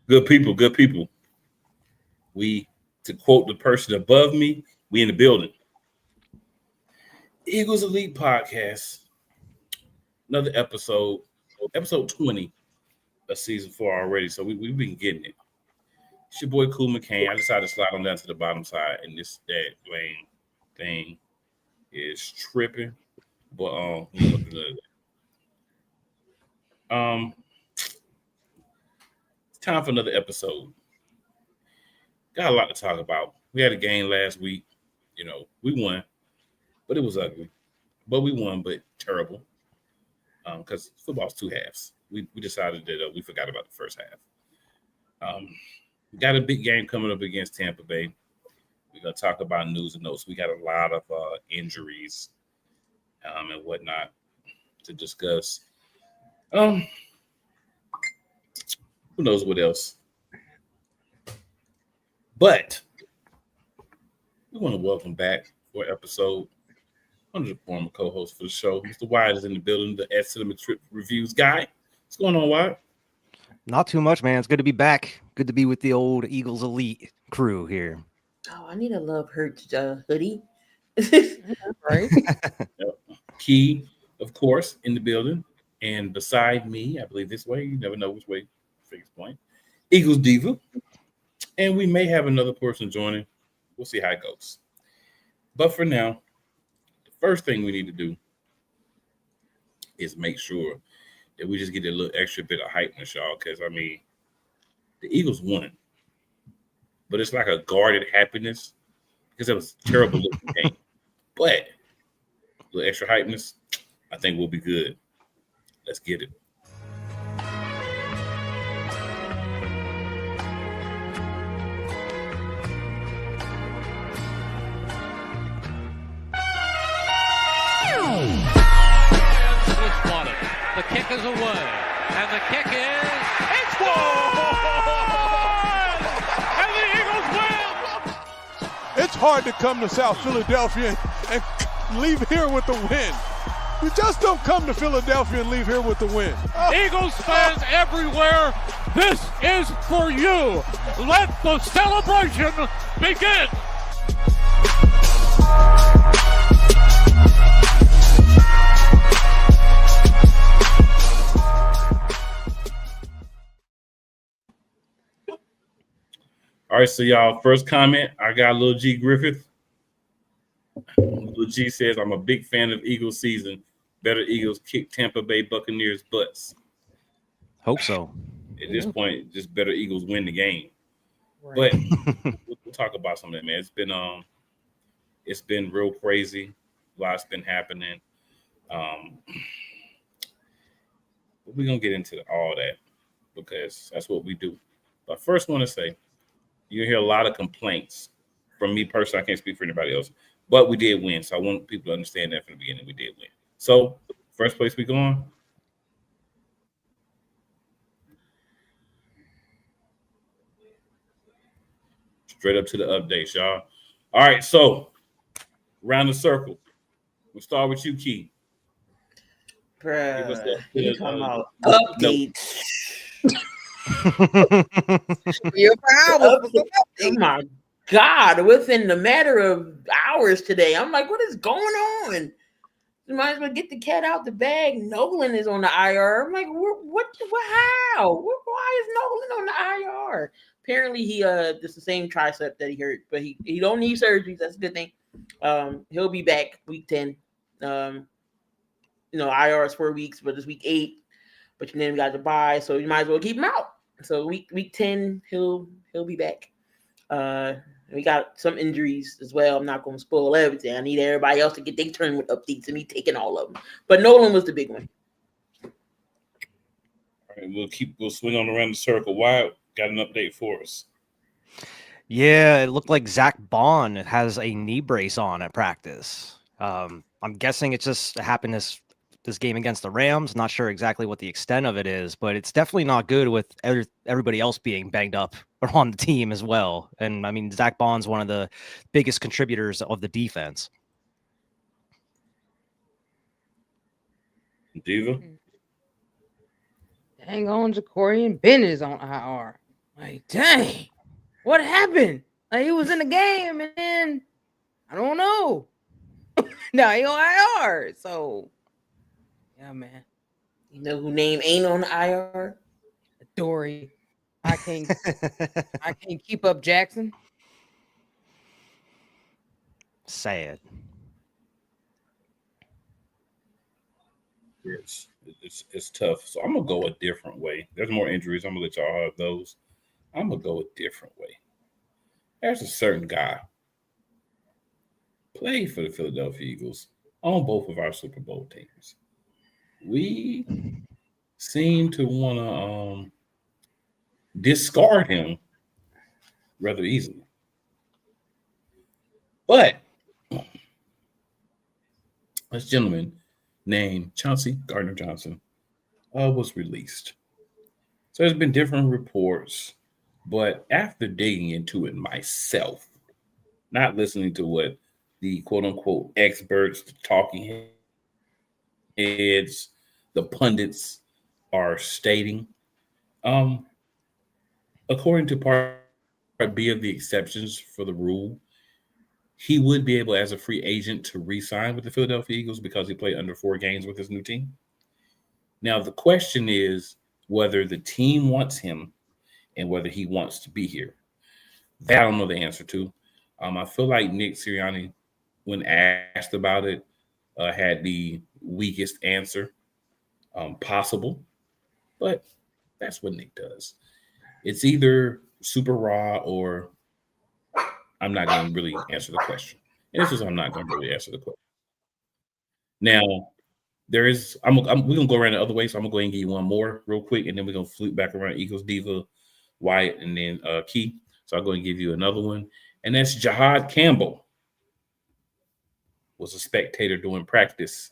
Good people, good people. We, to quote the person above me, we in the building. Eagles Elite Podcast. Another episode 20 of season 4 already. So we've been getting it. It's your boy Cool McCain. I decided to slide on down to the bottom side, and this that lane thing is tripping. But it's time for another episode. Got a lot to talk about. We had a game last week. You know, we won, but it was ugly. But we won, but terrible. Because football's 2 halves. We decided that we forgot about the first half. We got a big game coming up against Tampa Bay. We're gonna talk about news and notes. We got a lot of injuries and whatnot to discuss. Who knows what else? But we want to welcome back for episode one of the former co-hosts for the show. Mr. Wyatt is in the building, the Ed Cinema Trip Reviews guy. What's going on, Wyatt? Not too much, man. It's good to be back. Good to be with the old Eagles Elite crew here. Oh, I need a Love Hurts hoodie. Right? Key, of course, in the building. And beside me, I believe this way, you never know which way Figures point. Eagles Diva. And we may have another person joining. We'll see how it goes. But for now, the first thing we need to do is make sure that we just get a little extra bit of hype in y'all. Because, I mean, the Eagles won. But it's like a guarded happiness because it was a terrible looking game. But a little extra hypeness, I think we'll be good. Let's get it. The kick is away, and the kick it's good! And the Eagles win! It's hard to come to South Philadelphia and leave here with the win. You just don't come to Philadelphia and leave here with the win. Eagles fans everywhere, this is for you. Let the celebration begin. All right, so y'all, first comment, I got Lil G Griffith. Lil G says, I'm a big fan of Eagles season. Better Eagles kick Tampa Bay Buccaneers butts. Hope so. At this point, just better Eagles win the game. Right. But we'll talk about some of that, man. It's been real crazy. A lot's been happening. We're going to get into all that because that's what we do. But first, I want to say, you hear a lot of complaints from me personally. I can't speak for anybody else, but we did win. So I want people to understand that from the beginning. We did win. So first place we going. Straight up to the updates, y'all. All right, so round the circle. We'll start with you, Key. Bruh, you talking about updates. Oh my God, within the matter of hours today, I'm like, what is going on? You might as well get the cat out the bag. Nolan is on the IR. I'm like, what how? Why is Nolan on the IR? Apparently, he it's the same tricep that he hurt, but he don't need surgery. That's a good thing. He'll be back week 10. IR is 4 weeks, but it's week 8. But then we got to bye, so you might as well keep him out. So week 10, he'll be back. We got some injuries as well. I'm not going to spoil everything. I need everybody else to get their turn with updates and me taking all of them. But Nolan was the big one. All right, we'll swing on around the circle. Wyatt got an update for us. Yeah, it looked like Zach Bond has a knee brace on at practice. I'm guessing it just happened this game against the Rams. Not sure exactly what the extent of it is, but it's definitely not good with everybody else being banged up on the team as well. And I mean, Zach Bond's one of the biggest contributors of the defense. Diva? Hang on, Jakorian Bennett is on IR. Like, dang, what happened? Like, he was in the game, and then I don't know. Now he on IR. So, yeah, man, You know who name ain't on the IR? Dory. I can't keep up Jackson. Sad. It's tough. So I'm gonna go a different way. There's more injuries. I'm gonna let y'all have those. I'm gonna go a different way. There's a certain guy played for the Philadelphia Eagles on both of our Super Bowl teams. We seem to want to discard him rather easily. But this gentleman named Chauncey Gardner-Johnson was released. So there's been different reports, but after digging into it myself, not listening to what the quote unquote experts, the talking heads, the pundits are stating, according to Part B of the exceptions for the rule, he would be able, as a free agent, to re-sign with the Philadelphia Eagles because he played under 4 games with his new team. Now, the question is whether the team wants him and whether he wants to be here. That I don't know the answer to. I feel like Nick Sirianni, when asked about it, had the weakest answer possible. But that's what Nick does. It's either super raw or I'm not going to really answer the question. And this is I'm not going to really answer the question. Now, we're going to go around the other way, so I'm going to go ahead and give you one more real quick, and then we're going to flip back around Eagles Diva, Wyatt, and then Key. So I'll go and give you another one. And that's Jahad Campbell. Was a spectator doing practice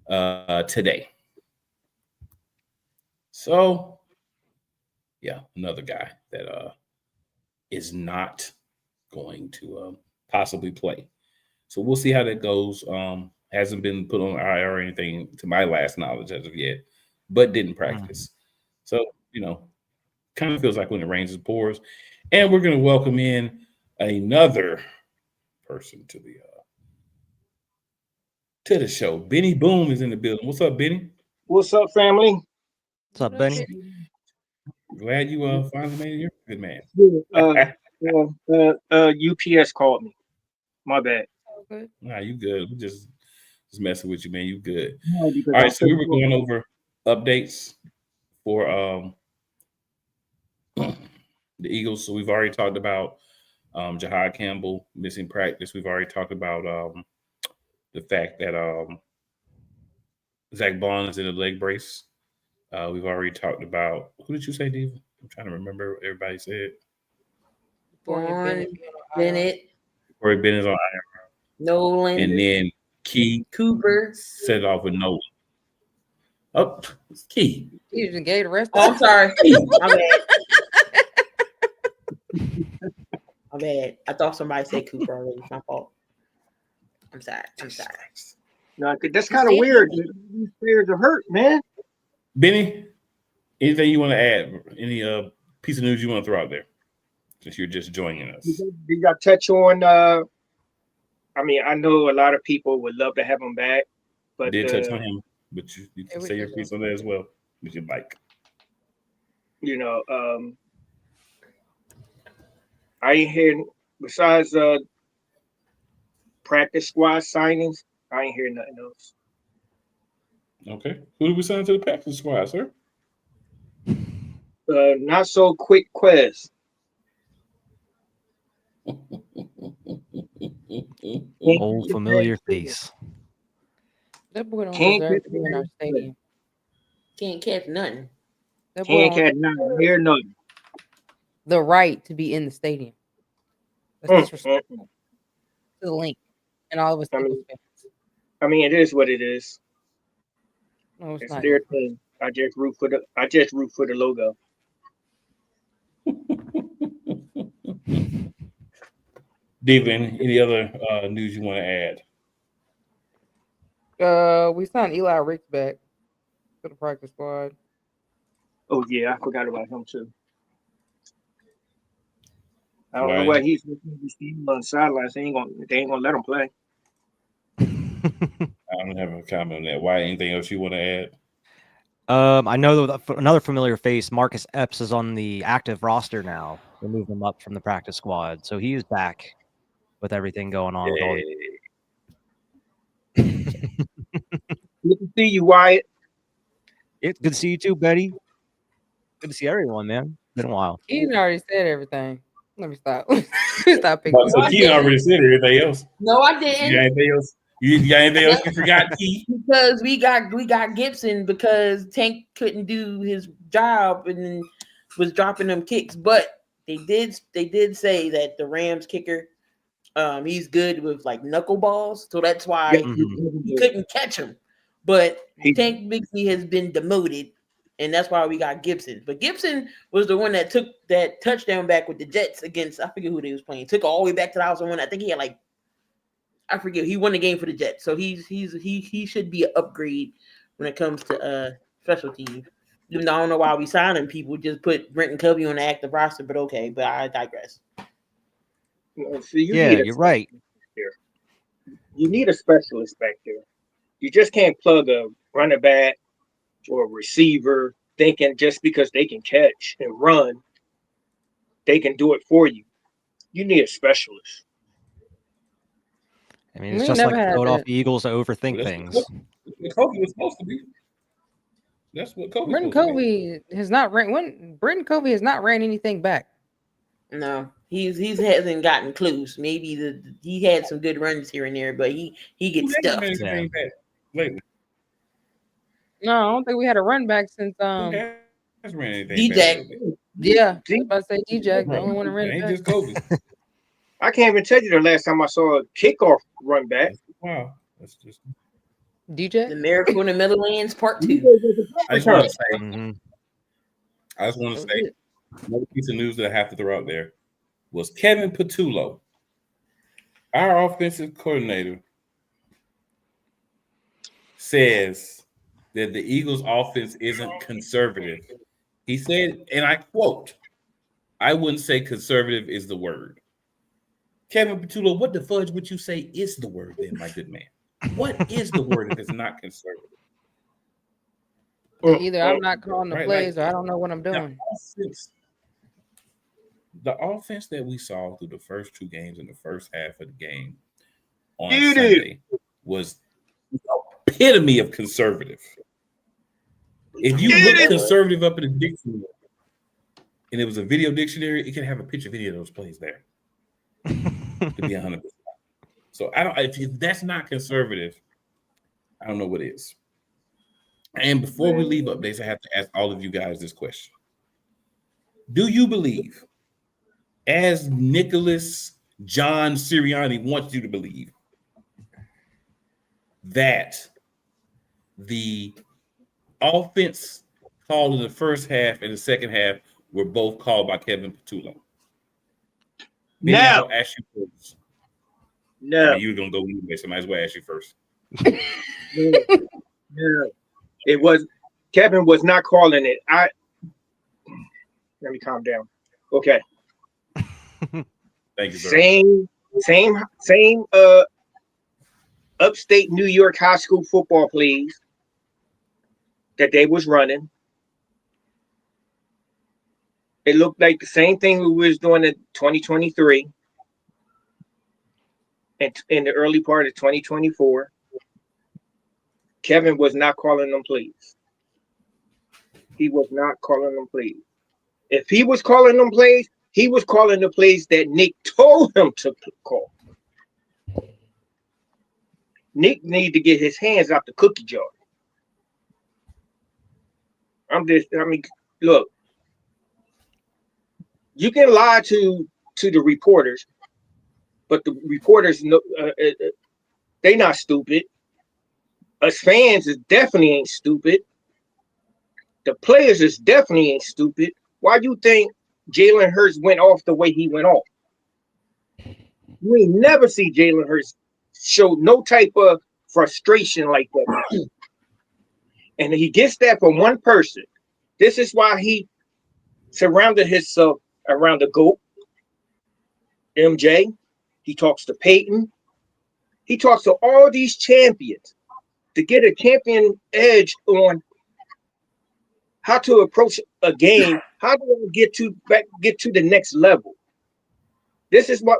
today. So, yeah, another guy that is not going to possibly play. So we'll see how that goes. Hasn't been put on IR or anything to my last knowledge as of yet, but didn't practice. So, kind of feels like when it rains, it pours. And we're going to welcome in another person to the show. Benny Boom is in the building. What's up, Benny? What's up, family? What's up, Benny? Glad you finally made it. You're a good man. UPS called me. My bad. Okay. Nah, you good. We just messing with you, man. You good. No, All right, so we were going over updates for the Eagles. So we've already talked about Jahad Campbell missing practice. We've already talked about the fact that Zach Bond is in a leg brace. We've already talked about, who did you say, Diva? I'm trying to remember what everybody said. Bennett. Corey Bennett on IR. Nolan. And then Key Cooper. set it off with Nolan. Oh, it's Key. He just gave the rest. Oh, I'm sorry. My bad. My bad. I thought somebody said Cooper already. It's my fault. I'm sorry. No, that's kind of weird. These players are hurt, man. Benny, anything you want to add? Any piece of news you want to throw out there? Since you're just joining us. Did y'all touch on I mean, I know a lot of people would love to have him back, but did touch on him, but you can say your piece on that as well, if you'd like. I ain't hearing, besides practice squad signings, I ain't hearing nothing else. Okay. Who did we sign to the practice squad, sir? Not so quick, Quez. Old familiar face. That boy don't Can't deserve get to be in our stadium. Can't catch nothing. That boy Can't don't catch nothing. Hear nothing. the right to be in the stadium. That's disrespectful to the link and all of us. I mean, it is what it is. No, it's It's not. their thing. I just root for the logo. Diva, any other news you want to add? We signed Eli Ricks back to the practice squad. Oh yeah, I forgot about him too. I don't know why he's on the sidelines. They ain't gonna let him play. I don't have a comment on that. Why? Anything else you want to add? I know that another familiar face, Marcus Epps, is on the active roster now. They moved him up from the practice squad, so he is back with everything going on. With all Good to see you, Wyatt. It's good to see you too, Betty. Good to see everyone, man. Been a while. Keaton already said everything. Let me stop. Stop picking. So Keaton already said everything else. No, I didn't. You got anything else? You got anything else you forgot, Keith? Because we got Gibson because Tank couldn't do his job and was dropping them kicks. But they did say that the Rams kicker, he's good with like knuckleballs, so that's why he couldn't catch him. But Tank Bigsby has been demoted, and that's why we got Gibson. But Gibson was the one that took that touchdown back with the Jets against, I forget who they was playing. Took it all the way back to the house and won. I think he had I forget. He won the game for the Jets, so he should be an upgrade when it comes to special teams. Even though I don't know why we signing people, just put Brenton Covey on the active roster, but okay. But I digress. You're right. You need a specialist back there. You just can't plug a running back or a receiver thinking just because they can catch and run, they can do it for you. You need a specialist. I mean, it's just like Philadelphia Eagles to overthink things. Kobe was supposed to be. That's what Kobe. Brenton Covey has not ran. Brenton Covey has not ran anything back. No, he hasn't gotten clues. Maybe he had some good runs here and there, but he gets stuffed. Lately. No, I don't think we had a run back since DJ. Yeah, I was about to say DJ, the only one to run Ain't back. just Kobe. I can't even tell you the last time I saw a kickoff run back. Wow, that's just DJ. The Miracle in the Meadowlands Part 2. I just want to say, another piece of news that I have to throw out there was Kevin Patullo, our offensive coordinator, says that the Eagles' offense isn't conservative. He said, and I quote, "I wouldn't say conservative is the word." Kevin Patullo, what the fudge would you say is the word then, my good man? What is the word if it's not conservative? Either I'm not calling the plays or I don't know what I'm doing. The offense that we saw through the first two games in the first half of the game on Sunday was the epitome of conservative. If you look conservative up in the dictionary and it was a video dictionary, it can have a picture video of those plays there. To be 100%. So if that's not conservative, I don't know what is. And before we leave updates, I have to ask all of you guys this question. Do you believe, as Nicholas John Sirianni wants you to believe, that the offense called in the first half and the second half were both called by Kevin Patullo? No. I'll ask you first. No. I mean, you were going to go anyway, so I might as well ask you first. No. It was Kevin was not calling it. Let me calm down. Okay. Thank you, sir. Same upstate New York high school football plays that they was running. It looked like the same thing we was doing in 2023 and in the early part of 2024. Kevin was not calling them plays. He was not calling them plays. If he was calling them plays, he was calling the plays that Nick told him to call. Nick needed to get his hands out the cookie jar. Look, you can lie to the reporters, but the reporters, they not stupid. Us fans is definitely ain't stupid. The players is definitely ain't stupid. Why do you think Jalen Hurts went off the way he went off? You ain't never see Jalen Hurts show no type of frustration like that. And he gets that from one person. This is why he surrounded himself around the GOAT. MJ. He talks to Peyton. He talks to all these champions to get a champion edge on how to approach a game. How do I get to the next level? This is what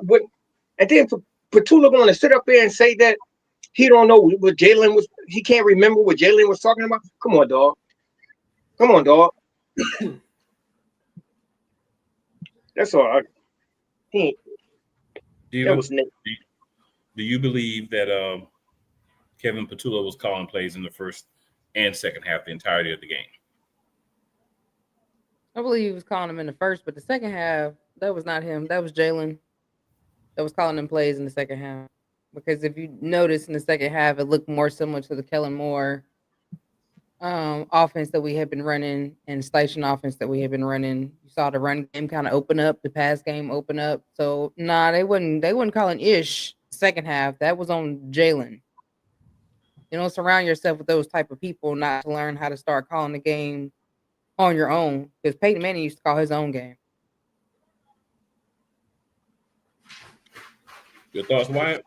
and then Petula going to sit up there and say that he don't know what Jalen was. He can't remember what Jalen was talking about. Come on, dog. Come on, dog. That's all. That was Nick. Do you believe that Kevin Petula was calling plays in the first and second half, the entirety of the game? I believe he was calling him in the first, but the second half, that was not him. That was Jalen that was calling them plays in the second half. Because if you notice in the second half, it looked more similar to the Kellen Moore offense that we had been running and station offense that we had been running. You saw the run game kind of open up, the pass game open up. So they wasn't calling ish second half. That was on Jalen. Surround yourself with those type of people, not to learn how to start calling the game on your own. Because Peyton Manning used to call his own game. Your thoughts, Wyatt?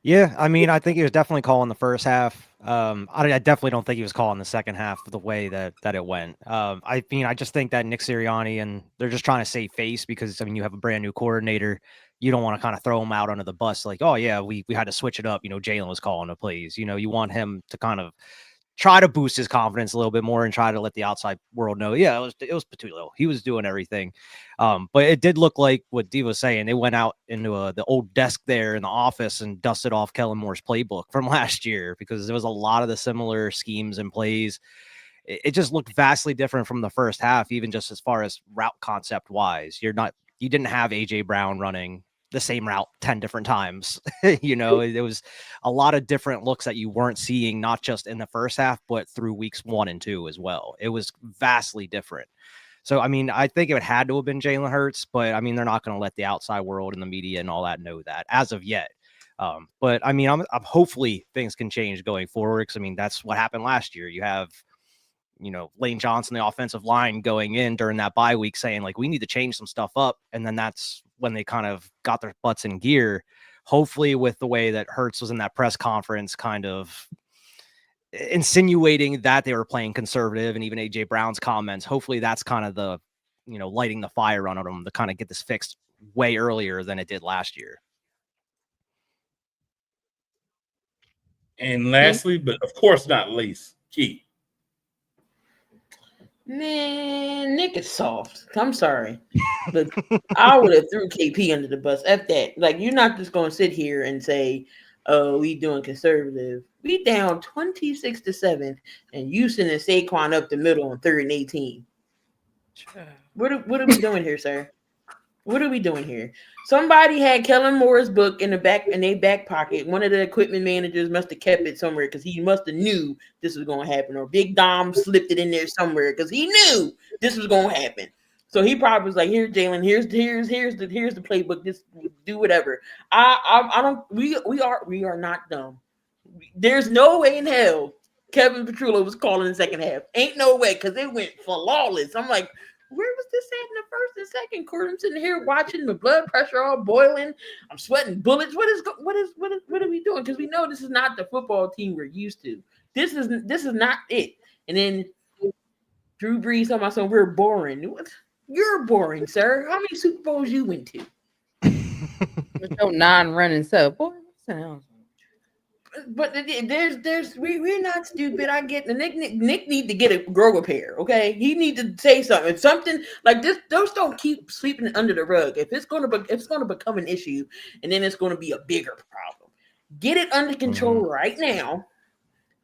Yeah, I mean, I think he was definitely calling the first half. I definitely don't think he was calling the second half the way that it went. I just think that Nick Sirianni, and they're just trying to save face because, you have a brand new coordinator. You don't want to kind of throw him out under the bus like, oh, yeah, we had to switch it up. Jalen was calling the plays. You want him to kind of try to boost his confidence a little bit more and try to let the outside world know, yeah, it was Petula. He was doing everything. But it did look like what Dee was saying. They went out into the old desk there in the office and dusted off Kellen Moore's playbook from last year because there was a lot of the similar schemes and plays. It just looked vastly different from the first half, even just as far as route concept wise. You didn't have AJ Brown running the same route 10 different times. It was a lot of different looks that you weren't seeing, not just in the first half, but through weeks 1 and 2 as well. It was vastly different. So, I think it had to have been Jalen Hurts, but they're not going to let the outside world and the media and all that know that as of yet. But I'm hopefully things can change going forward. Cause that's what happened last year. You have, Lane Johnson, the offensive line going in during that bye week saying like, we need to change some stuff up. And then that's when they kind of got their butts in gear, hopefully with the way that Hurts was in that press conference, kind of insinuating that they were playing conservative, and even AJ Brown's comments, hopefully that's kind of the, lighting the fire on them to kind of get this fixed way earlier than it did last year. And lastly, but of course not least, Key. Man, Nick is soft. I'm sorry. But I would have threw KP under the bus. F that. Like, you're not just going to sit here and say, oh, we doing conservative. We down 26-7, and you sending Saquon up the middle on 3rd and 18. What are we doing here, sir? What are we doing here? Somebody had Kellen Moore's book in their back pocket. One of the equipment managers must have kept it somewhere because he must have knew this was going to happen. Or Big Dom slipped it in there somewhere because he knew this was going to happen. So he probably was like, "Here, Jalen. Here's the playbook. Just do whatever." I don't. We are not dumb. There's no way in hell Kevin Petrulla was calling the second half. Ain't no way, because it went flawless. I'm like, where was this at in the first and second quarter? I'm sitting here watching the blood pressure all boiling. I'm sweating bullets. What are we doing? Because we know this is not the football team we're used to. This is not it. And then Drew Brees talking about something, we're boring. You're boring, sir. How many Super Bowls you went to? With your non-running stuff, boy. What's the hell? But we're not stupid. I get the Nick need to get a grow a pair. Okay, he need to say something. Something like this. Those don't keep sweeping under the rug. If it's going to become an issue, and then it's going to be a bigger problem. Get it under control right now.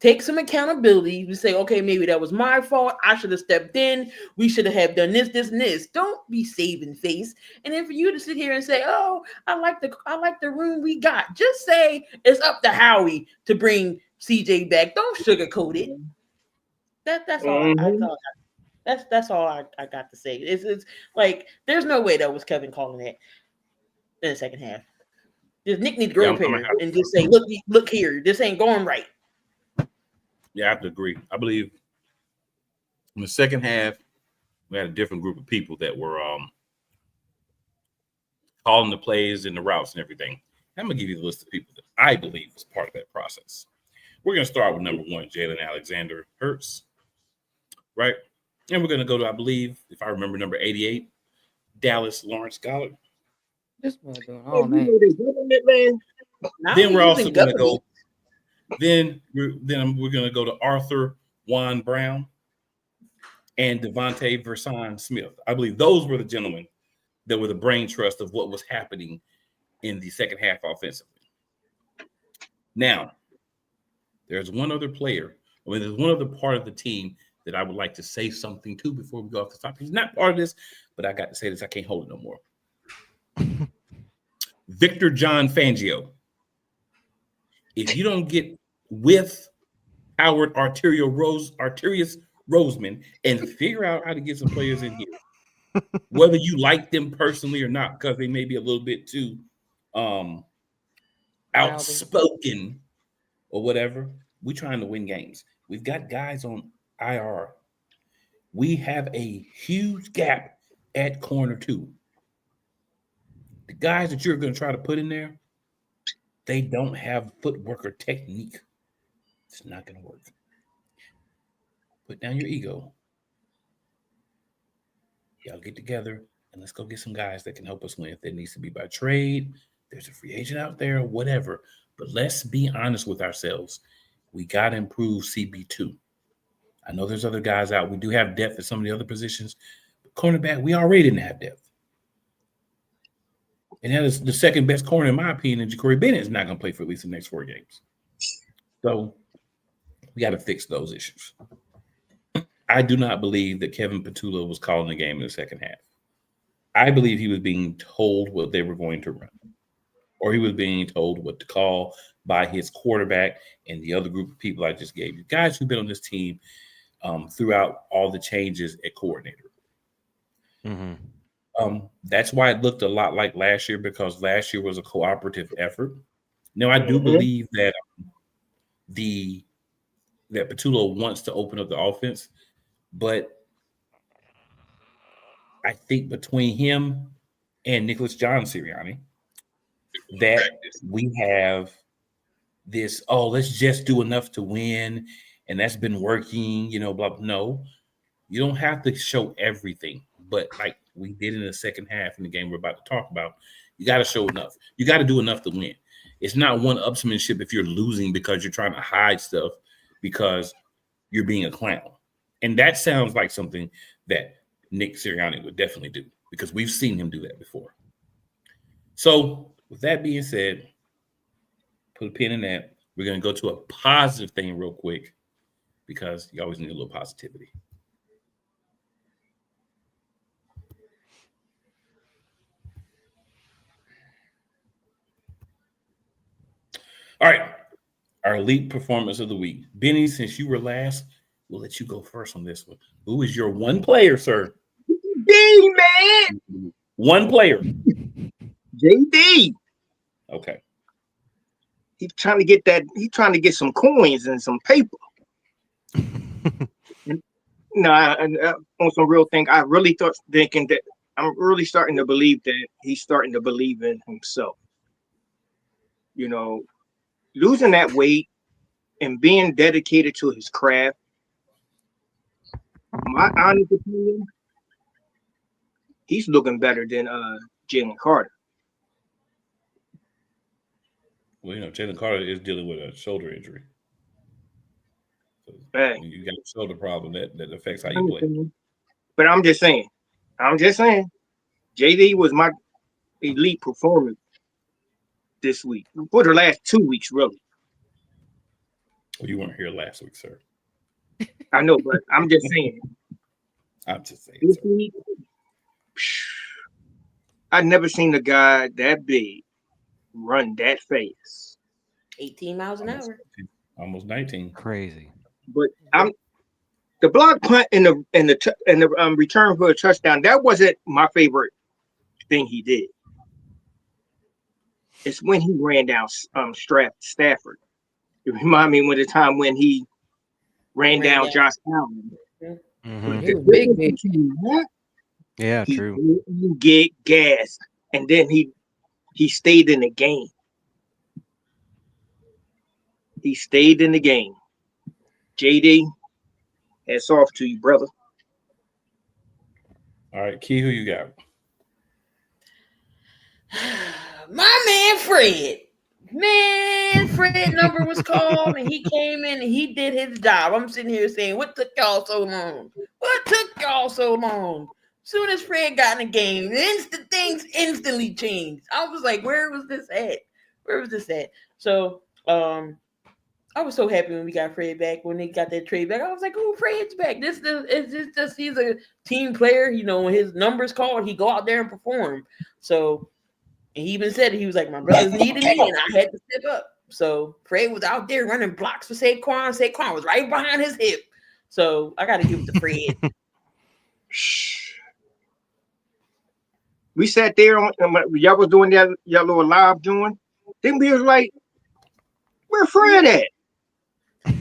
Take some accountability. You say, okay, maybe that was my fault. I should have stepped in. We should have done this, and this. Don't be saving face. And then for you to sit here and say, oh, I like the room we got. Just say it's up to Howie to bring CJ back. Don't sugarcoat it. That's all. That's all I got to say. It's like there's no way that was Kevin calling it in the second half. Just Nick needs to grow up here and just say, look here, this ain't going right. Yeah, I have to agree. I believe in the second half, we had a different group of people that were calling the plays and the routes and everything. I'm going to give you the list of people that I believe was part of that process. We're going to start with number 1, Jalen Alexander Hurts, right? And we're going to go to, I believe, if I remember, number 88, Dallas Lawrence Goddard. This boy doing Oh, all you night. know this government, man. Now Then he's we're also using going to government. go. Then we're going to go to Arthur Juan Brown and Devontae Verson Smith. I believe those were the gentlemen that were the brain trust of what was happening in the second half offensively. Now, there's one other player. I mean, there's one other part of the team that I would like to say something to before we go off the topic. He's not part of this, but I got to say this. I can't hold it no more. Victor John Fangio. If you don't get with Howard Arterius Roseman and figure out how to get some players in here, whether you like them personally or not, because they may be a little bit too outspoken or whatever, we're trying to win games. We've got guys on IR. We have a huge gap at corner 2. The guys that you're going to try to put in there, they don't have footwork or technique. It's not going to work. Put down your ego. Y'all get together and let's go get some guys that can help us win. If that needs to be by trade, there's a free agent out there, whatever. But let's be honest with ourselves. We got to improve CB2. I know there's other guys out. We do have depth at some of the other positions. But cornerback, we already didn't have depth. And that is the second best corner, in my opinion, and Jakorian Bennett is not going to play for at least the next 4 games. So we got to fix those issues. I do not believe that Kevin Petula was calling the game in the second half. I believe he was being told what they were going to run, or he was being told what to call by his quarterback and the other group of people I just gave you. Guys who've been on this team throughout all the changes at coordinator. Mm-hmm. That's why it looked a lot like last year, because last year was a cooperative effort. Now, I do believe that that Petula wants to open up the offense, but I think between him and Nicholas John Sirianni, that we have this, let's just do enough to win, and that's been working, blah. No, you don't have to show everything, but like we did in the second half in the game we're about to talk about, you got to show enough. You got to do enough to win. It's not one-upsmanship if you're losing because you're trying to hide stuff because you're being a clown. And that sounds like something that Nick Sirianni would definitely do, because we've seen him do that before. So with that being said, put a pin in that. We're going to go to a positive thing real quick, because you always need a little positivity. All right, our elite performance of the week. Benny, since you were last, we'll let you go first on this one. Who is your one player, sir? D, man. One player. JD. Okay. He's trying to get that. He's trying to get some coins and some paper. No, on some real thing. I really thinking that I'm really starting to believe that he's starting to believe in himself. Losing that weight and being dedicated to his craft. My honest opinion, he's looking better than Jalen Carter. Well, Jalen Carter is dealing with a shoulder injury. So you got a shoulder problem that affects how you play. But I'm just saying, JD was my elite performance this week, for the last 2 weeks, really. Well, you weren't here last week, sir. I know, but I'm just saying. This week, I've never seen a guy that big run that fast. 18 miles an hour. Almost 19. Crazy. But the block punt and the return for a touchdown, that wasn't my favorite thing he did. It's when he ran down Stafford. It reminded me of the time when he ran down Josh Allen. Mm-hmm. He was big. Yeah, he true. didn't get gas, and then he He stayed in the game. He stayed in the game. JD, hats off to you, brother. All right, Key, who you got? My man Fred. Man, Fred number was called and he came in and he did his job. I'm sitting here saying, what took y'all so long? What took y'all so long? Soon as Fred got in the game, things instantly changed. I was like, where was this at? Where was this at? So I was so happy when we got Fred back, when they got that trade back. I was like, oh, Fred's back. This is just he's a team player. You know, when his number's called, he go out there and perform. So and he even said, he was like, my brothers needed me and I had to step up. So Fred was out there running blocks for Saquon. Saquon was right behind his hip. So I got to give it to Fred. We sat there on y'all was doing that y'all little live doing. Then we was like, where Fred at? I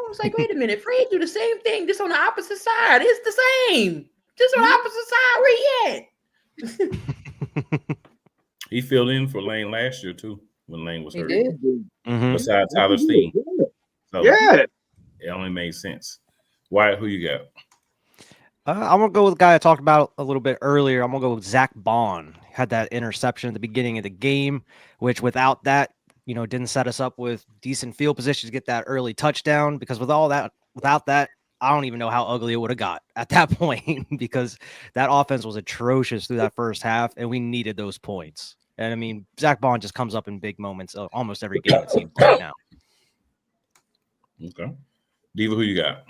was like, wait a minute, Fred do the same thing, just on the opposite side. It's the same. Just on the opposite side. Where he at? He filled in for Lane last year too when Lane was hurt. did. Besides Tyler Steen. So Yeah. it only made sense. Wyatt, who you got? I'm going to go with the guy I talked about a little bit earlier. I'm going to go with Zach Bond. Had that interception at the beginning of the game, which without that, didn't set us up with decent field position to get that early touchdown, because without that, I don't even know how ugly it would have got at that point, because that offense was atrocious through that first half, and we needed those points. And I mean, Zach Bond just comes up in big moments almost every game, it seems like now. Okay. Diva, who you got?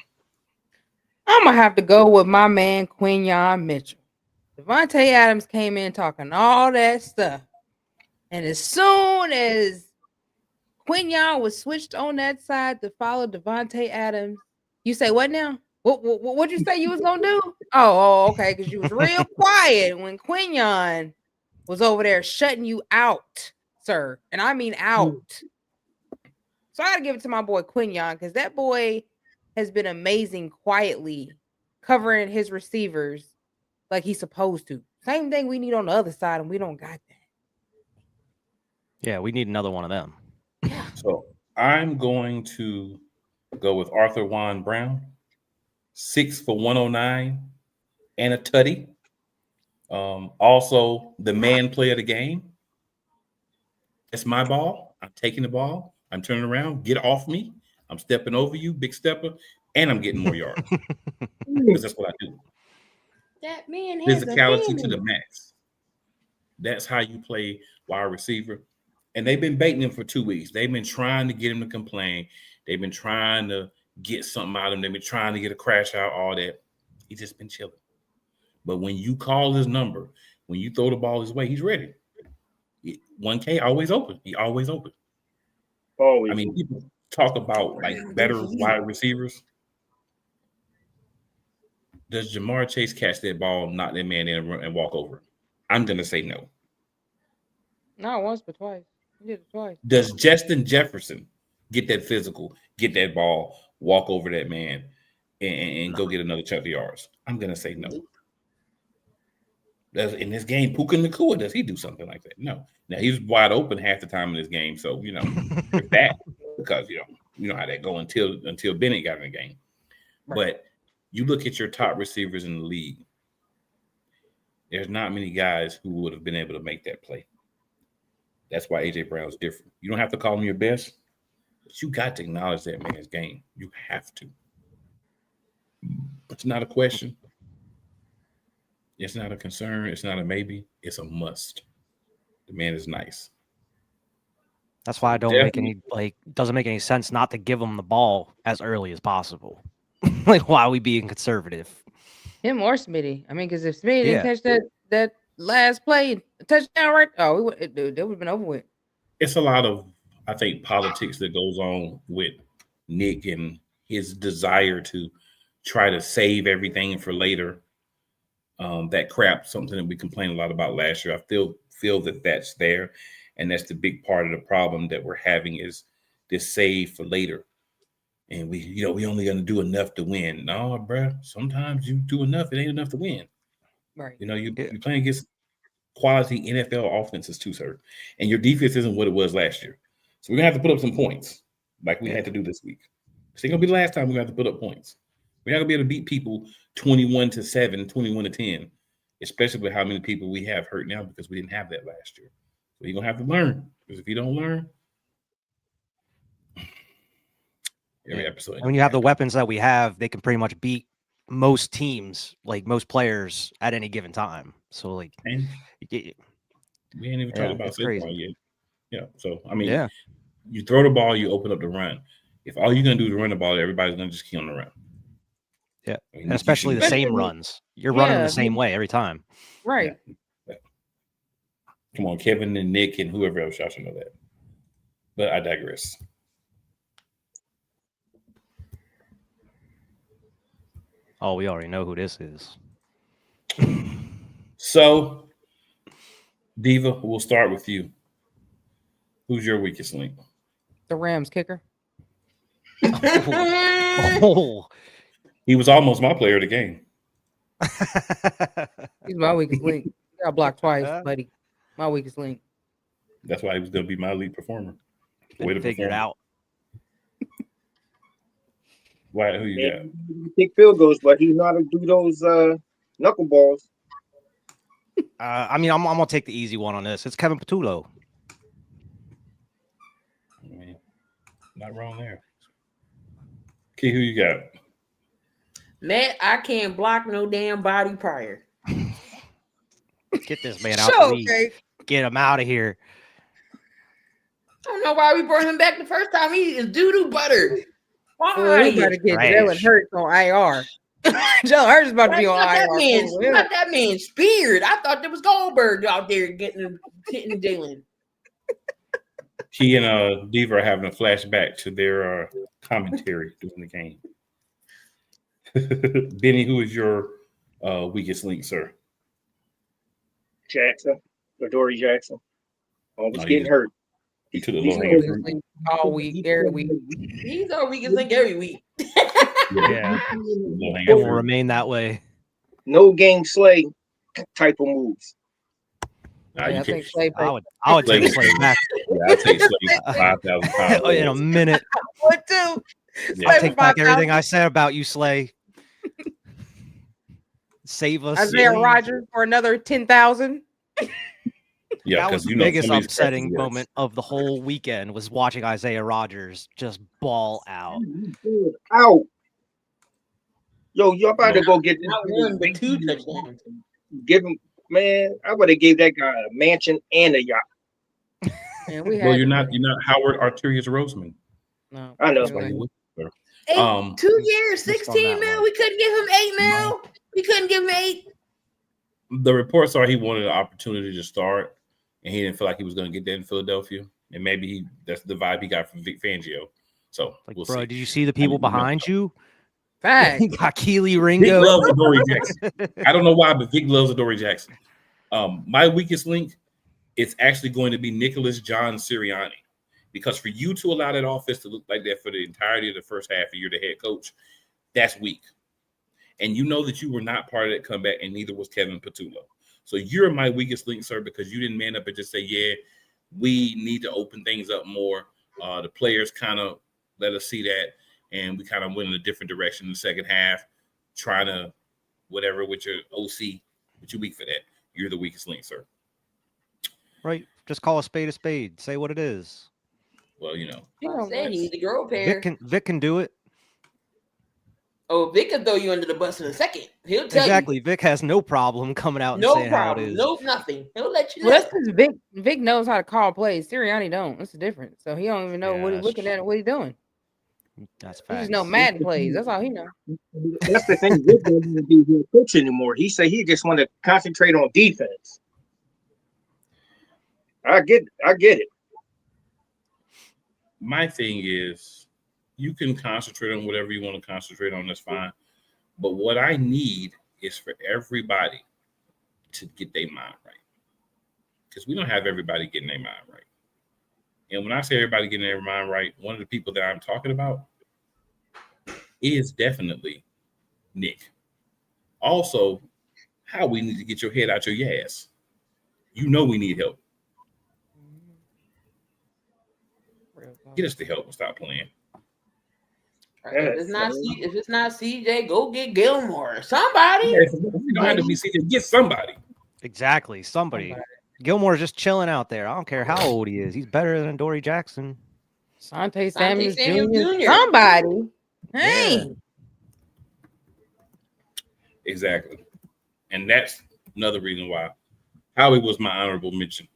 I'm gonna have to go with my man Quinyon Mitchell. Devontae Adams came in talking all that stuff, and as soon as Quinyon was switched on that side to follow Devontae Adams, you say what now? What'd you say you was gonna do? Oh, okay, because you was real quiet when Quinyon was over there shutting you out, sir, and I mean out. So I gotta give it to my boy Quinyon, because that boy has been amazing quietly covering his receivers like he's supposed to. Same thing we need on the other side, and we don't got that. Yeah, we need another one of them. So I'm going to go with Arthur Juan Brown, 6 for 109 and a tutty. Also, the man play of the game. It's my ball. I'm taking the ball. I'm turning around. Get off me. I'm stepping over you, big stepper, and I'm getting more yards. Because that's what I do. That man has Physicality to the max. That's how you play wide receiver. And they've been baiting him for 2 weeks. They've been trying to get him to complain. They've been trying to get something out of him. They've been trying to get a crash out, all that. He's just been chilling. But when you call his number, when you throw the ball his way, he's ready. 1K always open. He always open. Always. I mean, people talk about like better wide receivers. Does Jamar Chase catch that ball, knock that man in, and walk over? I'm gonna say no. Not once, but twice. He did it twice. Does Justin Jefferson get that physical, get that ball, walk over that man, and go get another chunk of yards? I'm gonna say no. In this game, Puka Nacua, does he do something like that? No. Now he was wide open half the time in this game, so it's that because you know how that go until Bennett got in the game. Right. But you look at your top receivers in the league. There's not many guys who would have been able to make that play. That's why AJ Brown's different. You don't have to call him your best, but you got to acknowledge that man's game. You have to. It's not a question. It's not a concern. It's not a maybe. It's a must. The man is nice. That's why I don't doesn't make any sense not to give him the ball as early as possible. Like, why are we being conservative? Him or Smitty. I mean, because if Smitty didn't catch that last play, touchdown right, that would have been over with. It's a lot of, I think, politics that goes on with Nick and his desire to try to save everything for later. That crap, something that we complained a lot about last year. I feel that that's there, and that's the big part of the problem that we're having is this save for later. And we only gonna do enough to win. No, bro. Sometimes you do enough, it ain't enough to win. Right. You playing against quality NFL offenses too, sir. And your defense isn't what it was last year. So we're going to have to put up some points like we had to do this week. It's going to be the last time we're going to have to put up points. We're not going to be able to beat people 21-7, 21-10, especially with how many people we have hurt now because we didn't have that last year. So you're going to have to learn, because if you don't learn, every episode. When you have the weapons that we have, they can pretty much beat most teams, like most players at any given time. So like, and we ain't even talked about football yet. Yeah. So I mean, you throw the ball, you open up the run. If all you're gonna do is run the ball, everybody's gonna just keep on the run. Yeah, I mean, and especially the same runs. You're running the same way every time. Right. Yeah. Come on, Kevin and Nick and whoever else, y'all should know that. But I digress. Oh, we already know who this is. So, Diva, we'll start with you. Who's your weakest link? The Rams kicker. Oh. He was almost my player of the game. He's my weakest link. He got blocked twice, buddy. My weakest link. That's why he was going to be my lead performer. Way to figure it out. Why? Who you got? Kick field goals, but he's not to do those knuckleballs. I mean, I'm gonna take the easy one on this. It's Kevin Patullo. I mean, not wrong there. Key, who you got? Matt, I can't block no damn body prior. Get this man out the league. Get him out of here. I don't know why we brought him back the first time. He is doo-doo butter. Why? Well, he got to get Jalen Hurts on IR. Jalen Hurts is about to be on IR. Not that man speared. I thought there was Goldberg out there hitting Jalen. Key and Diva are having a flashback to their commentary during the game. Benny, who is your weakest link, sir? Jackson, Adoree Jackson. Always getting hurt. He took the low hanging fruit all week, every week. He's our weakest link every week. Yeah, it will remain that way. No game slay type of moves. I think Slay. I would take Slay back. Yeah, I'd take Slay 5,000 pounds. In a minute. What too? Yeah. I'll take back everything I said about you, Slay. Save us. Isaiah Rodgers for another 10,000. Yeah, that was the biggest upsetting moment of the whole weekend was watching Isaiah Rodgers just ball out. Out. Yo, y'all about to go get this. Not one, but 2 touchdowns. Give him, man. I would have gave that guy a mansion and a yacht. Yeah, well, you're not Howard Arterius Roseman. No, I know. 2 years, 16 mil. We couldn't give him 8 mil. We couldn't give him 8. The reports are he wanted an opportunity to start, and he didn't feel like he was going to get that in Philadelphia. And maybe that's the vibe he got from Vic Fangio. So, like, we'll bro, see. did you see the people behind you? Fact. You got Keely Ringo. Vic loves Adoree Jackson. I don't know why, but Vic loves Adoree Jackson. My weakest link is actually going to be Nicholas John Sirianni, because for you to allow that offense to look like that for the entirety of the first half, and you're the head coach, that's weak. And you know that you were not part of that comeback, and neither was Kevin Patullo. So you're my weakest link, sir, because you didn't man up and just say, yeah, we need to open things up more. The players kind of let us see that, and we kind of went in a different direction in the second half, trying to whatever with your OC, but you're weak for that. You're the weakest link, sir. Right. Just call a spade a spade. Say what it is. Well, you know. I said he needs to grow a pair. Vic can do it. Oh, Vic can throw you under the bus in a second. He'll tell exactly. you. Vic has no problem coming out and saying how it is. Nope, nothing. He'll let you know. Well, that's because Vic knows how to call plays. Sirianni don't. That's the difference. So he don't even know what he's looking at and what he's doing. That's facts. He just know Madden plays. That's all he knows. That's the thing. Vic doesn't be a coach anymore. He said he just want to concentrate on defense. I get it. My thing is, you can concentrate on whatever you want to concentrate on. That's fine. But what I need is for everybody to get their mind right, because we don't have everybody getting their mind right. And when I say everybody getting their mind right, one of the people that I'm talking about is definitely Nick. Also, how we need to get your head out your ass. You know we need help. Real talk. Get us the help and stop playing. If it's not CJ, go get Gilmore. Somebody. You don't have to be CJ. Get somebody. Exactly. Somebody. Gilmore's just chilling out there. I don't care how old he is. He's better than Dory Jackson. Sante Samuels Samuels Jr. Jr. Somebody. Hey. Yeah. Exactly. And that's another reason why Howie was my honorable mention.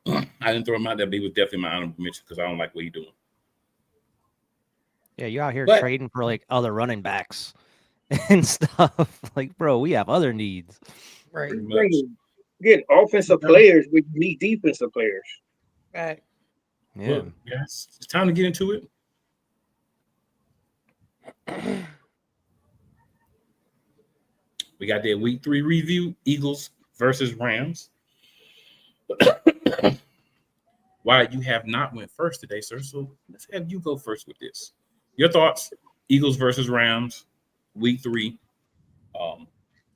I didn't throw him out there, but he was definitely my honorable mention because I don't like what he's doing. Yeah, you out here But- trading for like other running backs and stuff. Like, bro, we have other needs. Right. Pretty much. Getting offensive players with me defensive players. Right. Yeah. Look, guys, it's time to get into it. We got that week 3 review, Eagles versus Rams. Why you have not went first today, sir? So let's have you go first with this. Your thoughts, Eagles versus Rams, week 3. I'm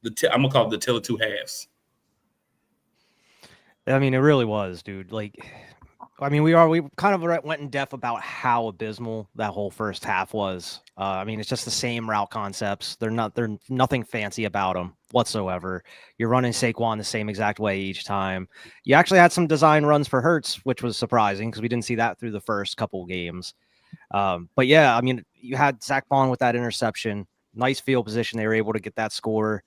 gonna call it the tale of two halves. I mean, it really was, dude. Like, I mean, we kind of went in depth about how abysmal that whole first half was. I mean, it's just the same route concepts. They're nothing fancy about them whatsoever. You're running Saquon the same exact way each time. You actually had some design runs for Hurts, which was surprising because we didn't see that through the first couple games. But yeah, I mean, you had Zach Bond with that interception, nice field position. They were able to get that score.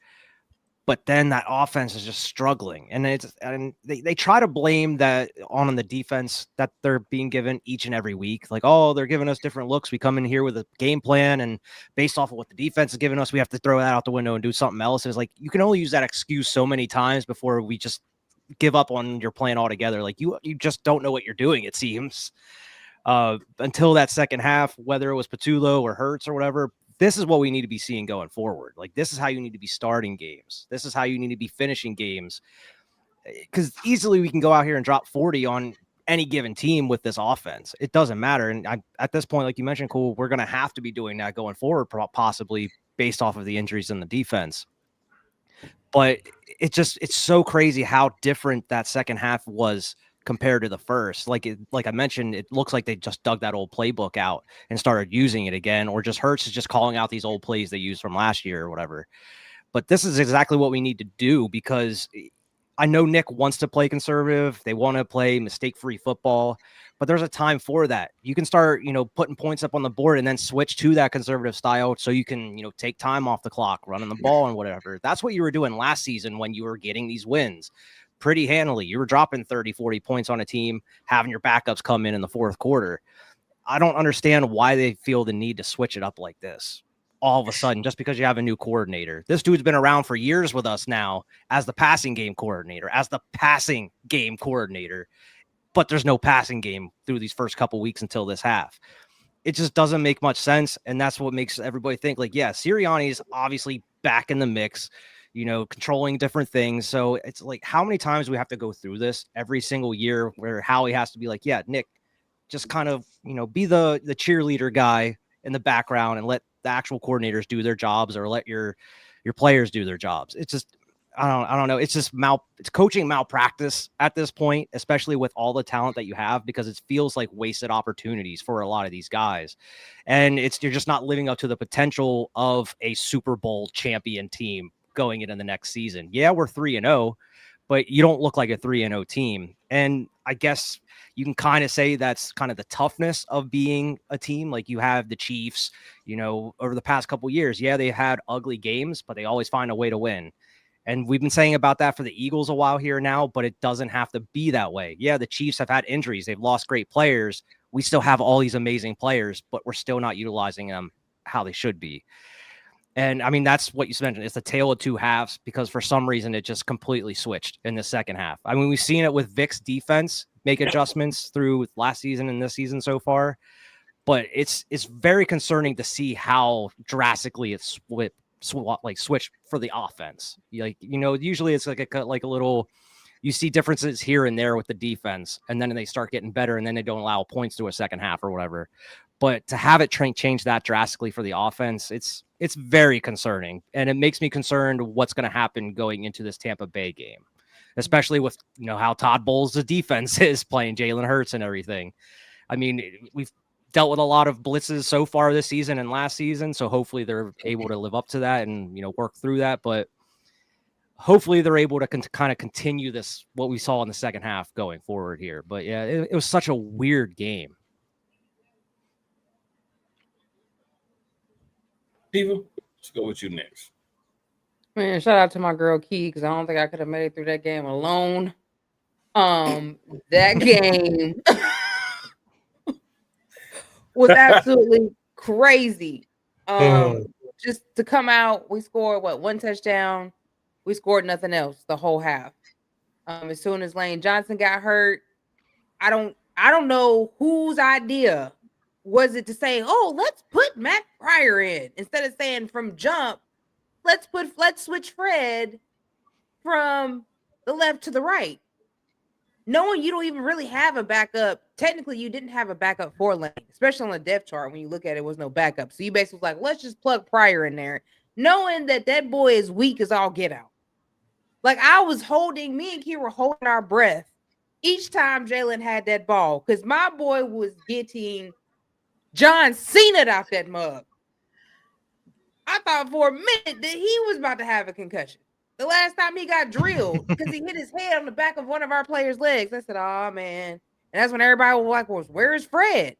But then that offense is just struggling, and they try to blame that on the defense that they're being given each and every week. Like, oh, they're giving us different looks. We come in here with a game plan, and based off of what the defense is giving us, we have to throw that out the window and do something else. And it's like you can only use that excuse so many times before we just give up on your plan altogether. Like you just don't know what you're doing. It seems until that second half, whether it was Patullo or Hurts or whatever. This is what we need to be seeing going forward. Like, this is how you need to be starting games. This is how you need to be finishing games. Because easily we can go out here and drop 40 on any given team with this offense. It doesn't matter. And at this point, like you mentioned, Cole, we're going to have to be doing that going forward, possibly based off of the injuries in the defense. But it's so crazy how different that second half was compared to the first. Like I mentioned, it looks like they just dug that old playbook out and started using it again, or just Hurts is just calling out these old plays they used from last year or whatever. But this is exactly what we need to do, because I know Nick wants to play conservative. They want to play mistake-free football, but there's a time for that. You can start, putting points up on the board and then switch to that conservative style so you can, take time off the clock, running the ball and whatever. That's what you were doing last season when you were getting these wins pretty handily. You were dropping 30, 40 points on a team, having your backups come in the fourth quarter. I don't understand why they feel the need to switch it up like this all of a sudden, just because you have a new coordinator. This dude's been around for years with us now as the passing game coordinator, but there's no passing game through these first couple weeks until this half. It just doesn't make much sense. And that's what makes everybody think like, yeah, Sirianni is obviously back in the mix, controlling different things. So it's like, how many times do we have to go through this every single year where Howie has to be like, yeah, Nick, just kind of, be the cheerleader guy in the background and let the actual coordinators do their jobs, or let your players do their jobs. It's just, I don't know. It's just it's coaching malpractice at this point, especially with all the talent that you have, because it feels like wasted opportunities for a lot of these guys. And you're just not living up to the potential of a Super Bowl champion team going into the next season. Yeah, we're 3-0, but you don't look like a 3-0 team. And I guess you can kind of say that's kind of the toughness of being a team. Like you have the Chiefs, over the past couple of years. Yeah, they've had ugly games, but they always find a way to win. And we've been saying about that for the Eagles a while here now, but it doesn't have to be that way. Yeah, the Chiefs have had injuries. They've lost great players. We still have all these amazing players, but we're still not utilizing them how they should be. And I mean, that's what you mentioned. It's the tale of two halves, because for some reason it just completely switched in the second half. I mean, we've seen it with Vic's defense make adjustments through last season and this season so far, but it's very concerning to see how drastically it's switched for the offense. Usually it's like a little, you see differences here and there with the defense, and then they start getting better, and then they don't allow points to a second half or whatever. But to have it change that drastically for the offense, it's very concerning, and it makes me concerned what's going to happen going into this Tampa Bay game, especially with how Todd Bowles' defense is playing Jalen Hurts and everything. I mean, we've dealt with a lot of blitzes so far this season and last season, so hopefully they're able to live up to that and work through that. But hopefully they're able to kind of continue this what we saw in the second half going forward here. But yeah, it was such a weird game. People, let's go with you next. Man, shout out to my girl Key, because I don't think I could have made it through that game alone. That game was absolutely crazy. Just to come out, we scored one touchdown. We scored nothing else the whole half. As soon as Lane Johnson got hurt, I don't know whose idea was it to say, oh, let's put Matt Pryor in instead of saying from jump, let's switch Fred from the left to the right. Knowing you don't even really have a backup. Technically, you didn't have a backup for Lane, especially on the depth chart. When you look at it, it was no backup. So you basically was like, let's just plug Pryor in there, knowing that boy is weak as all get out. Like me and Key were holding our breath each time Jalen had that ball, because my boy was getting John Cena out that mug. I thought for a minute that he was about to have a concussion. The last time he got drilled because he hit his head on the back of one of our players' legs. I said, oh, man. And that's when everybody was like, well, where's Fred?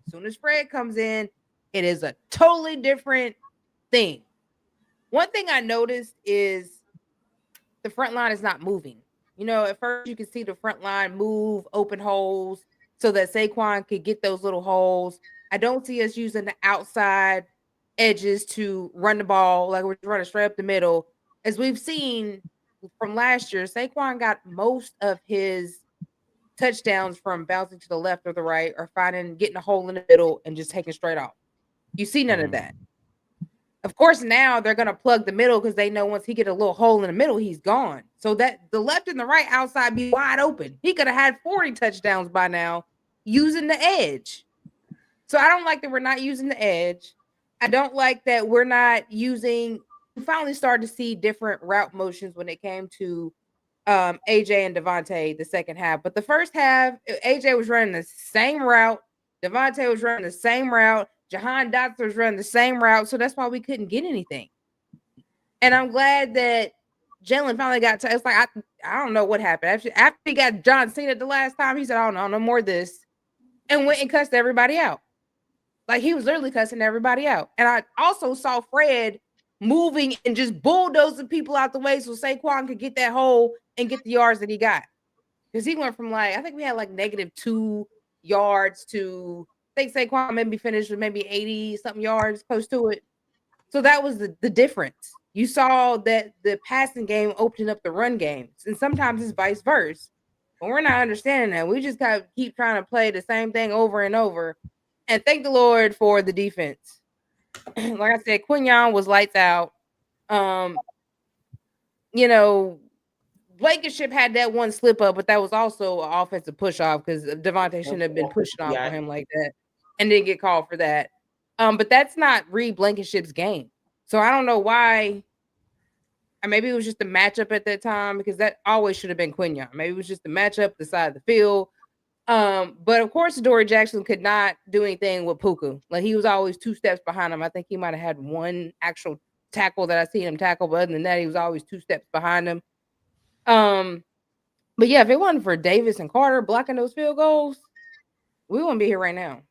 As soon as Fred comes in, it is a totally different thing. One thing I noticed is the front line is not moving. At first you can see the front line move, open holes so that Saquon could get those little holes. I don't see us using the outside edges to run the ball like we're running straight up the middle. As we've seen from last year, Saquon got most of his touchdowns from bouncing to the left or the right or getting a hole in the middle and just taking straight off. You see none of that. Of course, now they're going to plug the middle because they know once he get a little hole in the middle, he's gone. So that the left and the right outside be wide open. He could have had 40 touchdowns by now using the edge. So I don't like that we're not using the edge. I don't like that we're not using. We finally started to see different route motions when it came to AJ and Devontae the second half. But the first half, AJ was running the same route. Devontae was running the same route. Jahan Dotson was running the same route. So that's why we couldn't get anything. And I'm glad that Jalen finally got to. It's like, I don't know what happened. After he got John Cena the last time, he said, oh, no more of this. And went and cussed everybody out. Like, he was literally cussing everybody out. And I also saw Fred moving and just bulldozing people out the way so Saquon could get that hole and get the yards that he got. Because he went from I think we had -2 yards to, I think Saquon maybe finished with maybe 80-something yards close to it. So that was the difference. You saw that the passing game opening up the run games. And sometimes it's vice versa. But we're not understanding that. We just gotta keep trying to play the same thing over and over. And thank the Lord for the defense. Like I said, Quinyon was lights out. Blankenship had that one slip up, but that was also an offensive push off because Devontae shouldn't have been pushing off on him like that and didn't get called for that. But that's not Reed Blankenship's game. So I don't know why. Or maybe it was just a matchup at that time because that always should have been Quinyon. Maybe it was just the matchup, the side of the field. But of course, Dory Jackson could not do anything with Puka. Like, he was always 2 steps behind him. I think he might have had one actual tackle that I seen him tackle, but other than that, he was always 2 steps behind him. But yeah, if it wasn't for Davis and Carter blocking those field goals, we wouldn't be here right now.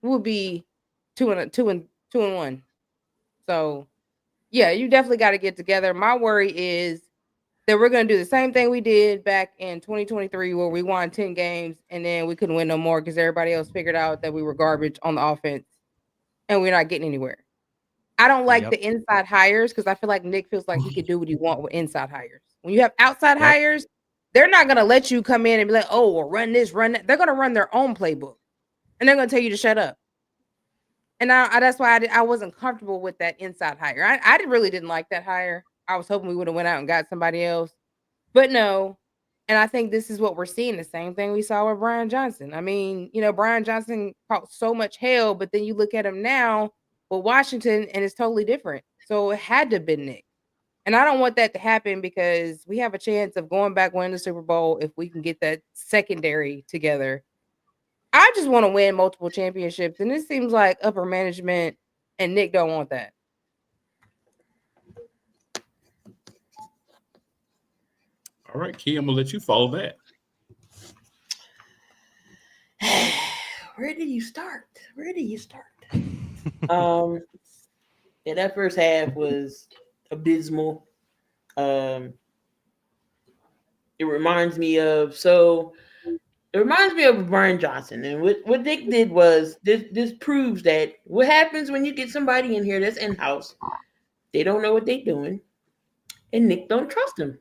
We would be 2-1. So yeah, you definitely got to get together. My worry is that we're going to do the same thing we did back in 2023 where we won 10 games and then we couldn't win no more because everybody else figured out that we were garbage on the offense and we're not getting anywhere. I don't like the inside hires because I feel like Nick feels like he could do what he wants with inside hires. When you have outside hires, they're not going to let you come in and be like, oh, well, run this, run that. They're going to run their own playbook and they're going to tell you to shut up. And that's why I wasn't comfortable with that inside hire. I really didn't like that hire. I was hoping we would have went out and got somebody else, but no. And I think this is what we're seeing. The same thing we saw with Brian Johnson. I mean, Brian Johnson caught so much hell, but then you look at him now with Washington and it's totally different. So it had to have been Nick. And I don't want that to happen because we have a chance of going back winning the Super Bowl if we can get that secondary together. I just want to win multiple championships, and it seems like upper management and Nick don't want that. All right, Key, I'm gonna let you follow that. Where do you start? Yeah, that first half was abysmal. It reminds me of Brian Johnson. And what Nick did was this proves that what happens when you get somebody in here that's in-house, they don't know what they're doing, and Nick don't trust them.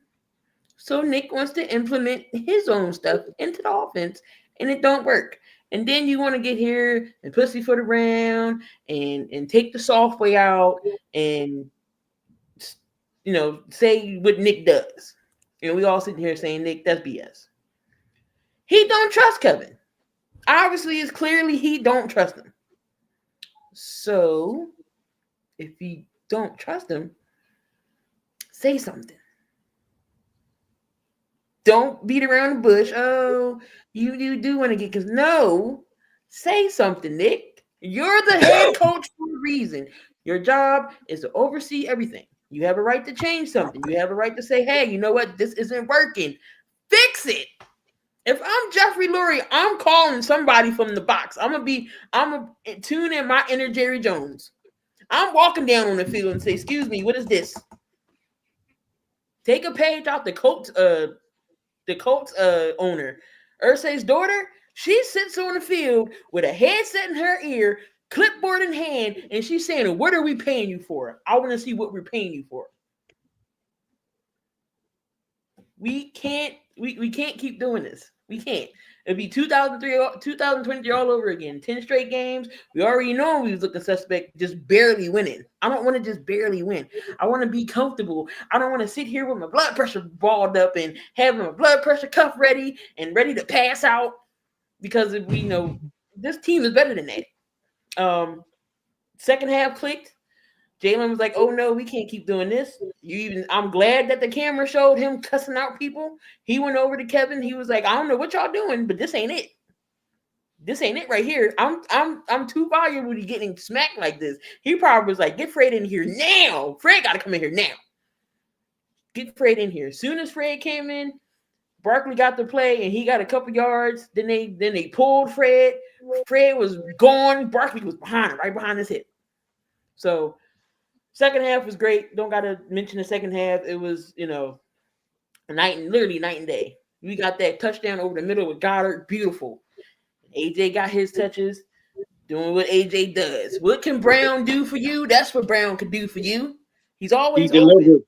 So Nick wants to implement his own stuff into the offense, and it don't work. And then you want to get here and pussyfoot around and take the soft way out and say what Nick does. And we all sitting here saying, Nick, that's BS. He don't trust Kevin. Obviously, it's clearly he don't trust him. So if you don't trust him, say something. Don't beat around the bush. Oh, you do want to get, because no, say something, Nick. You're the head coach for a reason. Your job is to oversee everything. You have a right to change something. You have a right to say, hey, you know what? This isn't working. Fix it. If I'm Jeffrey Lurie, I'm calling somebody from the box. I'm gonna tune in my inner Jerry Jones. I'm walking down on the field and say, excuse me, what is this? Take a page out the Colts owner. Irsay's daughter, she sits on the field with a headset in her ear, clipboard in hand, and she's saying, what are we paying you for? I want to see what we're paying you for. We can't keep doing this. We can't. It'll be 2023 all over again. 10 straight games. We already know we was looking suspect, just barely winning. I don't want to just barely win. I want to be comfortable. I don't want to sit here with my blood pressure balled up and having my blood pressure cuff ready and ready to pass out, because if we know this team is better than that. Second half clicked. Jalen was like, oh no, we can't keep doing this. I'm glad that the camera showed him cussing out people. He went over to Kevin. He was like, I don't know what y'all doing, but this ain't it. This ain't it right here. I'm too valuable to getting smacked like this. He probably was like, get Fred in here now. Fred got to come in here now. Get Fred in here. As soon as Fred came in, Barkley got the play and he got a couple yards. Then they pulled Fred. Fred was gone. Barkley was behind him, right behind his hip. So second half was great. Don't got to mention the second half. It was, literally night and day. We got that touchdown over the middle with Goddard. Beautiful. AJ got his touches, doing what AJ does. What can Brown do for you? That's what Brown can do for you. He's always open.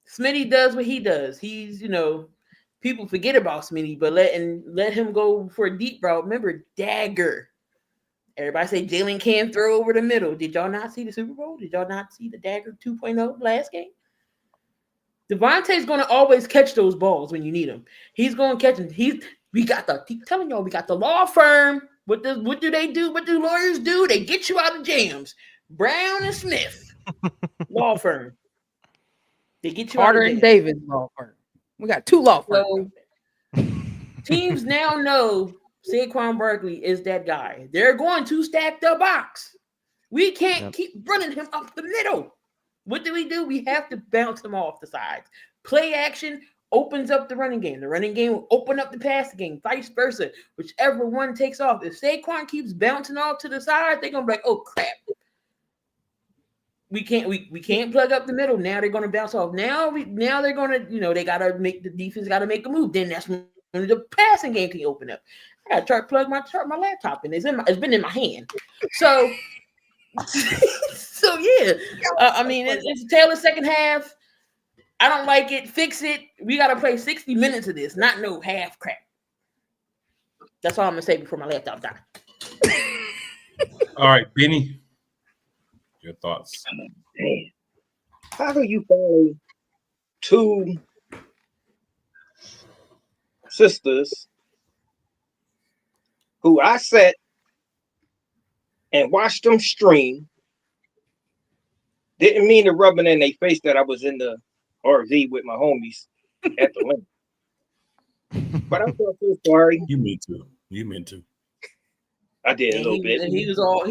Smitty does what he does. He's, people forget about Smitty, but let him go for a deep route. Remember, dagger. Everybody say Jalen can throw over the middle. Did y'all not see the Super Bowl? Did y'all not see the dagger 2.0 last game? Devontae's going to always catch those balls when you need them. He's going to catch them. Keep telling y'all, we got the law firm. What do they do? What do lawyers do? They get you out of jams. Brown and Smith, law firm. They get you Carter out of and jams. Davis law firm. We got two law firms. So, teams now know Saquon Barkley is that guy. They're going to stack the box. We can't keep running him up the middle. What do? We have to bounce him off the sides. Play action opens up the running game. The running game will open up the passing game, vice versa. Whichever one takes off. If Saquon keeps bouncing off to the side, they're gonna be like, oh crap. We can't plug up the middle. Now they're gonna bounce off. Now they're gonna, they gotta make the defense gotta make a move. Then that's when the passing game can open up. I gotta plug my laptop in. It's been in my hand. So yeah. It's Taylor's second half. I don't like it. Fix it. We gotta play 60 minutes of this, not no half crap. That's all I'm gonna say before my laptop dies. All right, Benny. Your thoughts. How do you follow two sisters who I sat and watched them stream Didn't mean to rub it in their face that I was in the RV with my homies at the link. But I felt so sorry. You meant to. You meant to. I did a And little bit. he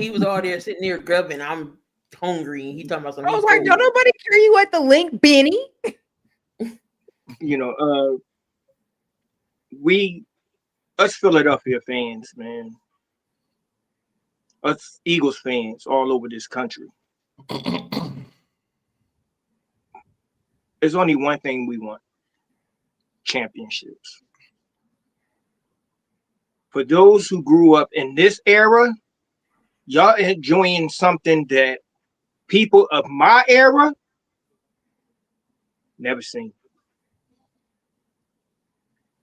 was all there sitting there grubbing. I'm hungry. And he talking about something. I was like, don't nobody care you at the link, Benny. You know, us Philadelphia fans, man, us Eagles fans all over this country. There's only one thing we want: championships. For those who grew up in this era, y'all enjoying something that people of my era never seen.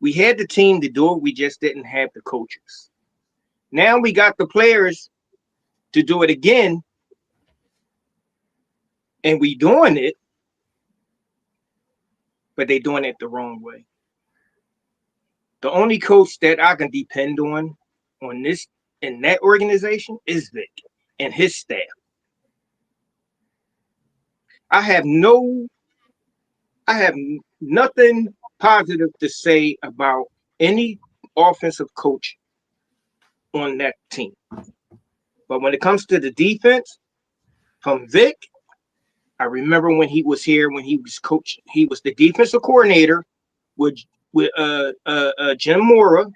We had the team to do it. We just didn't have the coaches. Now we got the players to do it again. And we doing it, but they doing it the wrong way. The only coach that I can depend on this in that organization is Vic and his staff. I have nothing positive to say about any offensive coach on that team. But when it comes to the defense, from Vic, I remember when he was here, when he was coach, he was the defensive coordinator with Jim Mora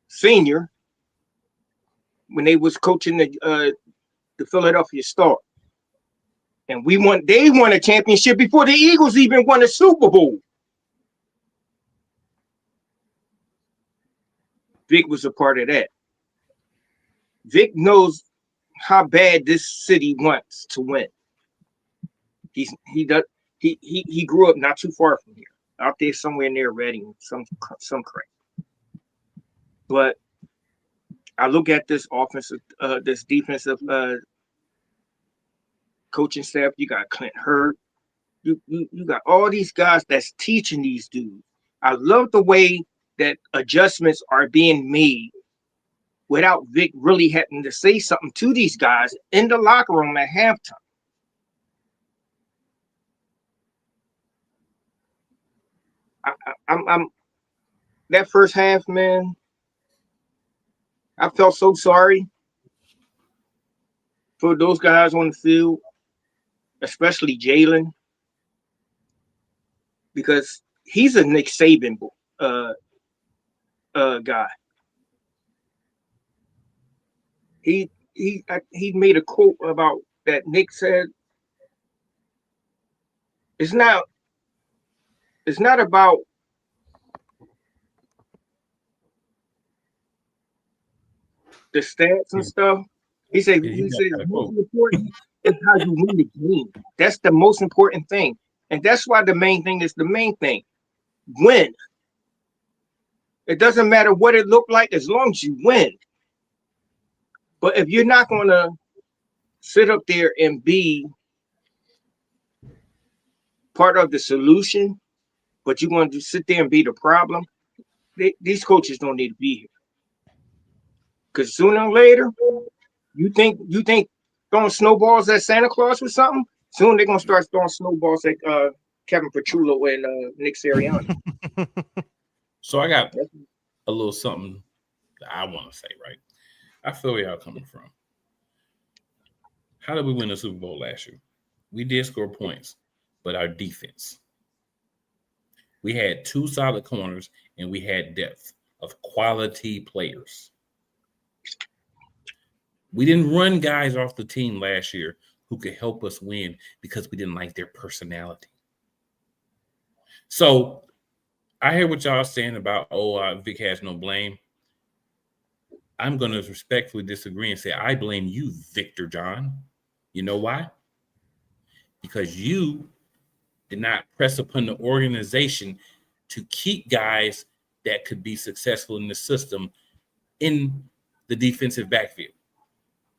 Senior when they was coaching the Philadelphia Star. And they won a championship before the Eagles even won a Super Bowl. Vic was a part of that. Vic knows how bad this city wants to win. He grew up not too far from here, out there somewhere near Reading, some crap. But I look at this defensive coaching staff. You got Clint Hurd. You got all these guys that's teaching these dudes. I love the way that adjustments are being made without Vic really having to say something to these guys in the locker room at halftime. I'm that first half, man. I felt so sorry for those guys on the field, especially Jalen, because he's a Nick Saban guy. He made a quote about that. Nick said, "It's not about the stats and stuff." He said, most important is how you win the game. That's the most important thing. And that's why the main thing is the main thing. Win. It doesn't matter what it looked like as long as you win. But if you're not going to sit up there and be part of the solution, but you're going to sit there and be the problem, these coaches don't need to be here. Because sooner or later, you think throwing snowballs at Santa Claus or something? Soon they're gonna start throwing snowballs at Kevin Petrulo and Nick Sirianni. So I got a little something that I want to say, right? I feel where y'all coming from. How did we win the Super Bowl last year? We did score points, but our defense. We had 2 solid corners and we had depth of quality players. We didn't run guys off the team last year who could help us win because we didn't like their personality. So I hear what y'all saying about, Vic has no blame. I'm going to respectfully disagree and say I blame you, Victor John. You know why? Because you did not press upon the organization to keep guys that could be successful in the system in the defensive backfield.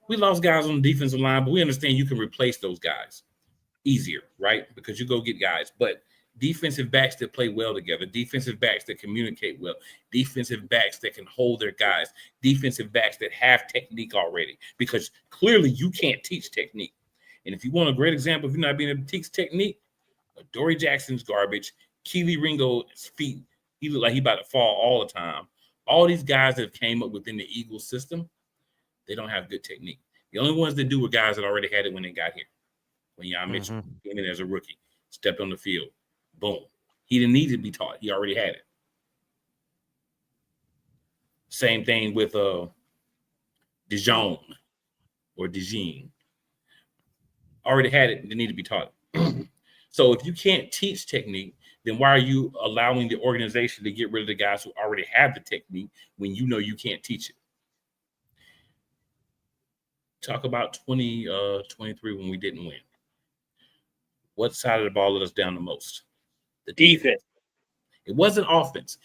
We lost guys on the defensive line, but we understand you can replace those guys easier, right? Because you go get guys. But defensive backs that play well together, defensive backs that communicate well, defensive backs that can hold their guys, defensive backs that have technique already, because clearly you can't teach technique. And if you want a great example, if you're not being able to teach technique, Dory Jackson's garbage. Keely Ringo's feet, he looked like he about to fall all the time. All these guys that came up within the Eagles system, they don't have good technique. The only ones that do were guys that already had it when they got here. When Jan Mitchell came in as a rookie, stepped on the field, boom. He didn't need to be taught. He already had it. Same thing with Dijon or Dijon. Already had it. They need to be taught. So if you can't teach technique, then why are you allowing the organization to get rid of the guys who already have the technique when you know you can't teach it? Talk about 2023 when we didn't win. What side of the ball let us down the most? The defense. It wasn't offense.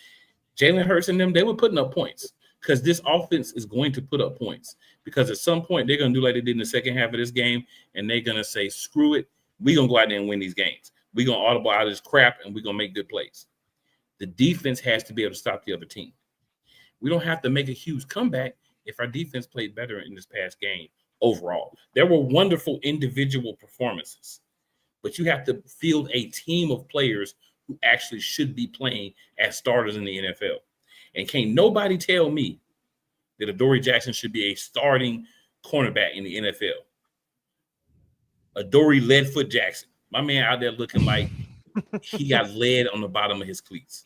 Jalen Hurts and them, they were putting up points because this offense is going to put up points because at some point they're going to do like they did in the second half of this game, and they're going to say, screw it. We're going to go out there and win these games. We're going to audible out of this crap, and we're going to make good plays. The defense has to be able to stop the other team. We don't have to make a huge comeback if our defense played better in this past game overall. There were wonderful individual performances, but you have to field a team of players who actually should be playing as starters in the NFL. And can't nobody tell me that Adoree Jackson should be a starting cornerback in the NFL. Adoree Leadfoot Jackson. My man out there looking like he got lead on the bottom of his cleats.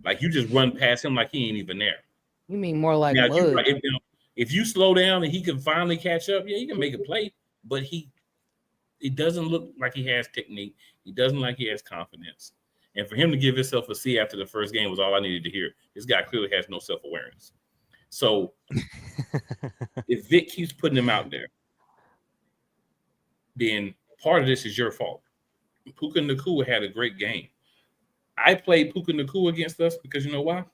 Like you just run past him like he ain't even there. You mean more like now, mud? If you slow down and he can finally catch up, yeah, he can make a play. But it doesn't look like he has technique. He doesn't look like he has confidence. And for him to give himself a C after the first game was all I needed to hear. This guy clearly has no self-awareness. So if Vic keeps putting him out there, then part of this is your fault. Puka Nacua had a great game. I played Puka Nacua against us because you know why?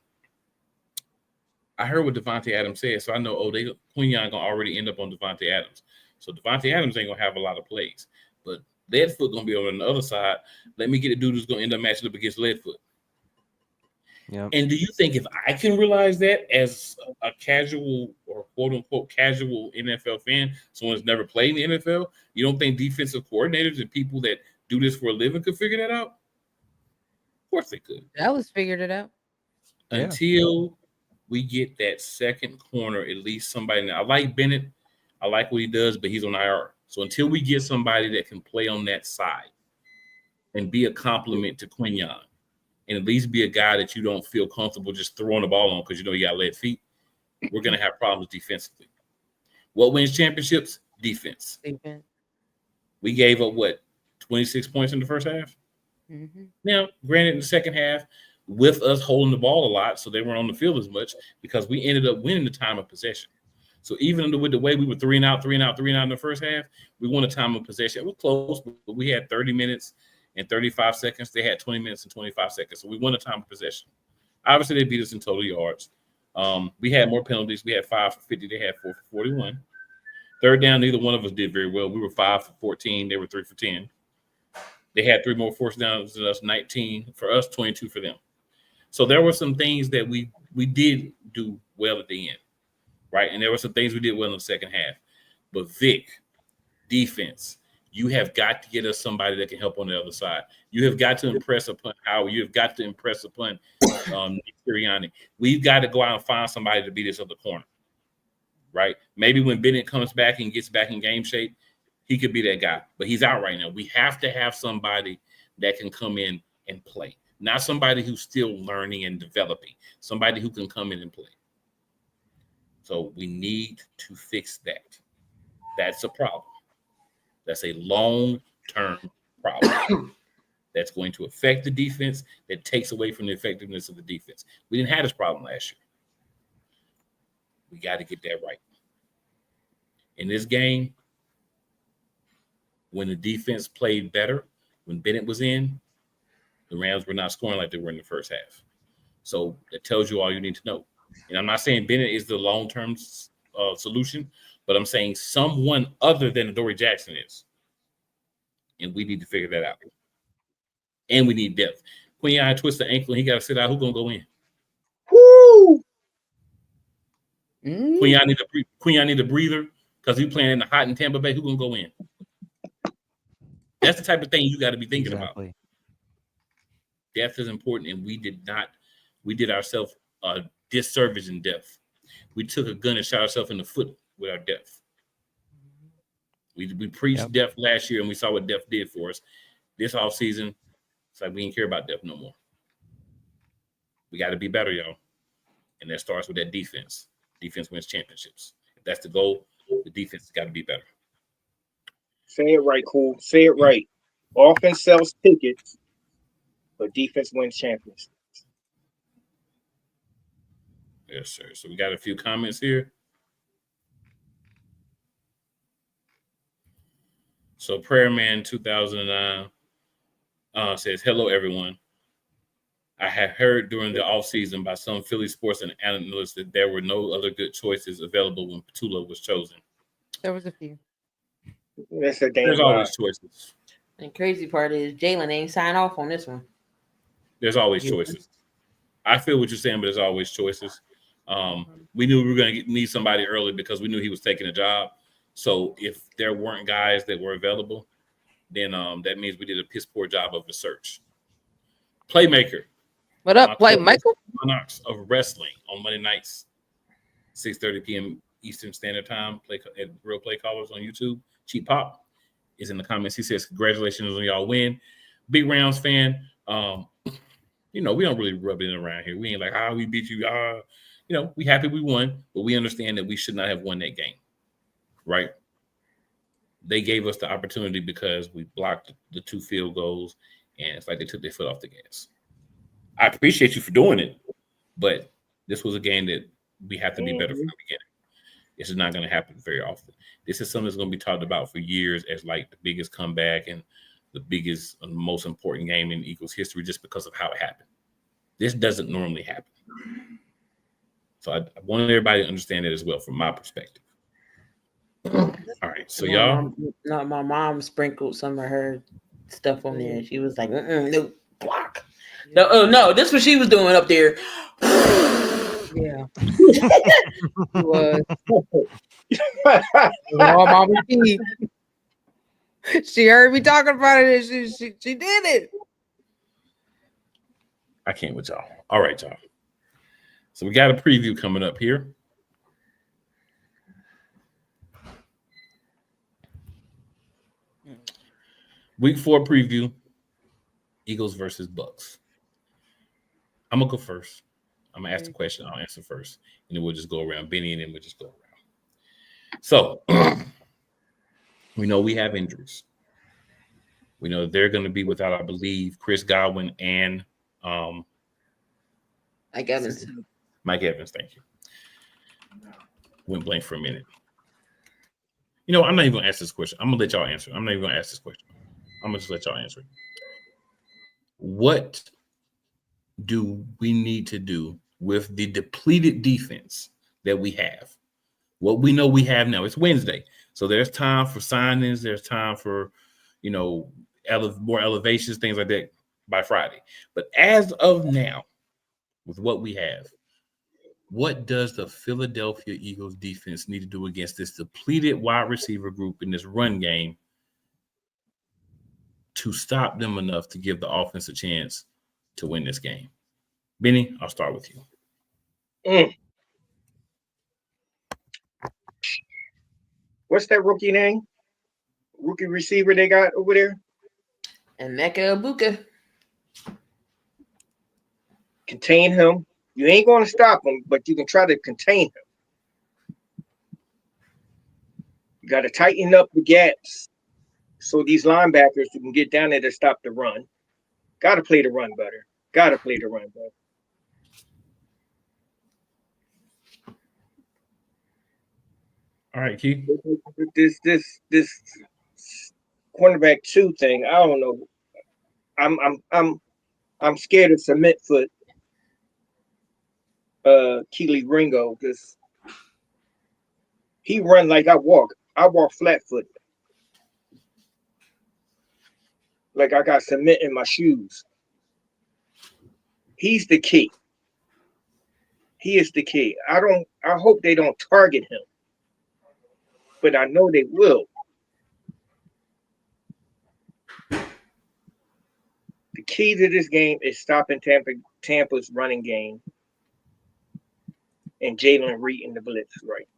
I heard what Devontae Adams said, so I know, Quinyon gonna already end up on Devontae Adams. So Devontae Adams ain't gonna have a lot of plays, but Leadfoot gonna be on the other side. Let me get a dude who's gonna end up matching up against Leadfoot. Yeah. And do you think if I can realize that as a casual or quote unquote casual NFL fan, someone who's never played in the NFL, you don't think defensive coordinators and people that do this for a living could figure that out? Of course they could. Dallas figured it out. Until we get that second corner, at least somebody. Now, I like Bennett. I like what he does, but he's on IR. So until we get somebody that can play on that side and be a compliment to Quinyon, and at least be a guy that you don't feel comfortable just throwing the ball on because you know you got lead feet, we're going to have problems defensively. What wins championships? Defense. We gave up, 26 points in the first half? Mm-hmm. Now, granted, in the second half, with us holding the ball a lot, so they weren't on the field as much because we ended up winning the time of possession. So even with the way we were 3 and out in the first half, we won a time of possession. It was close, but we had 30 minutes and 35 seconds. They had 20 minutes and 25 seconds. So we won a time of possession. Obviously, they beat us in total yards. We had more penalties. We had 5 for 50. They had 4 for 41. Third down, neither one of us did very well. We were 5 for 14. They were 3 for 10. They had 3 more forced downs than us, 19 for us, 22 for them. So there were some things that we did do well at the end, right? And there were some things we did well in the second half. But Vic, defense, you have got to get us somebody that can help on the other side. You have got to impress upon Howard. You have got to impress upon Nick Sirianni. We've got to go out and find somebody to beat us at the corner, right? Maybe when Bennett comes back and gets back in game shape, he could be that guy. But he's out right now. We have to have somebody that can come in and play, not somebody who's still learning and developing, somebody who can come in and play. So we need to fix that. That's a problem. That's a long-term problem that's going to affect the defense, that takes away from the effectiveness of the defense. We didn't have this problem last year. We got to get that right. In this game, when the defense played better, when Bennett was in, the Rams were not scoring like they were in the first half. So that tells you all you need to know. And I'm not saying Bennett is the long-term solution, but I'm saying someone other than Adoree Jackson is. And we need to figure that out. And we need depth. Quinyon twists the ankle and he got to sit out. Who's going to go in? Woo! Quinyon need a breather. Because we playing in the hot in Tampa Bay, who gonna go in? That's the type of thing you got to be thinking about. Depth is important, and we did ourselves a disservice in depth. We took a gun and shot ourselves in the foot with our depth. We preached depth last year, and we saw what depth did for us. This offseason, it's like we didn't care about depth no more. We got to be better, y'all. And that starts with that defense. Defense wins championships. If that's the goal, the defense has got to be better. Say it right, cool. Say it right. Offense sells tickets, but defense wins championships. Yes, sir. So we got a few comments here. So Prayer Man 2009 says, hello, everyone. I have heard during the offseason by some Philly sports and analysts that there were no other good choices available when Petula was chosen. There was a few. That's a damn There's always choices. And crazy part is Jalen ain't sign off on this one. There's always choices. I feel what you're saying, but there's always choices. We knew we were going to need somebody early because we knew he was taking a job. So if there weren't guys that were available, then that means we did a piss poor job of the search. Playmaker. What up, Play Michael? Monarchs of Wrestling on Monday nights, 6:30 p.m. Eastern Standard Time. Play at Real Play Callers on YouTube. Cheap Pop is in the comments. He says, congratulations on y'all win. Big Rounds fan. We don't really rub it in around here. We ain't like, we beat you. We happy we won, but we understand that we should not have won that game. Right? They gave us the opportunity because we blocked the 2 field goals, and it's like they took their foot off the gas. I appreciate you for doing it, but this was a game that we have to be better from the beginning. This is not going to happen very often. This is something that's going to be talked about for years as like the biggest comeback and the biggest and most important game in Eagles history just because of how it happened. This doesn't normally happen. So I want everybody to understand that as well from my perspective. All right, so my mom sprinkled some of her stuff on there. She was like, no, block. No, this is what she was doing up there. Yeah. It was. Oh, Mama P. She heard me talking about it and she did it. I can't with y'all. All right, y'all. So we got a preview coming up here. Week 4 preview. Eagles versus Bucks. I'm going to go first. I'm going to ask the question. I'll answer first. And then we'll just go around. Benny, and then we'll just go around. So, we know we have injuries. We know they're going to be without, I believe, Chris Godwin and Mike Evans. Mike Evans, thank you. Went blank for a minute. I'm not even going to ask this question. I'm going to let y'all answer. I'm not even going to ask this question. I'm going to just let y'all answer it. What do we need to do with the depleted defense that we have? What we know we have now, it's Wednesday. So there's time for signings. There's time for, more elevations, things like that by Friday. But as of now, with what we have, what does the Philadelphia Eagles defense need to do against this depleted wide receiver group in this run game to stop them enough to give the offense a chance to win this game? Benny, I'll start with you. What's that rookie name? Rookie receiver they got over there? And Mecca Ibuka. Contain him. You ain't going to stop him, but you can try to contain him. You got to tighten up the gaps so these linebackers who can get down there to stop the run. Got to play the run better. All right, Keith. This cornerback 2 thing, I don't know. I'm scared of cement foot Keely Ringo because he run like I walk. I walk flat foot. Like I got cement in my shoes. He's the key. He is the key. I hope they don't target him. but I know they will. The key to this game is stopping Tampa's running game and Jalen reading the blitz right.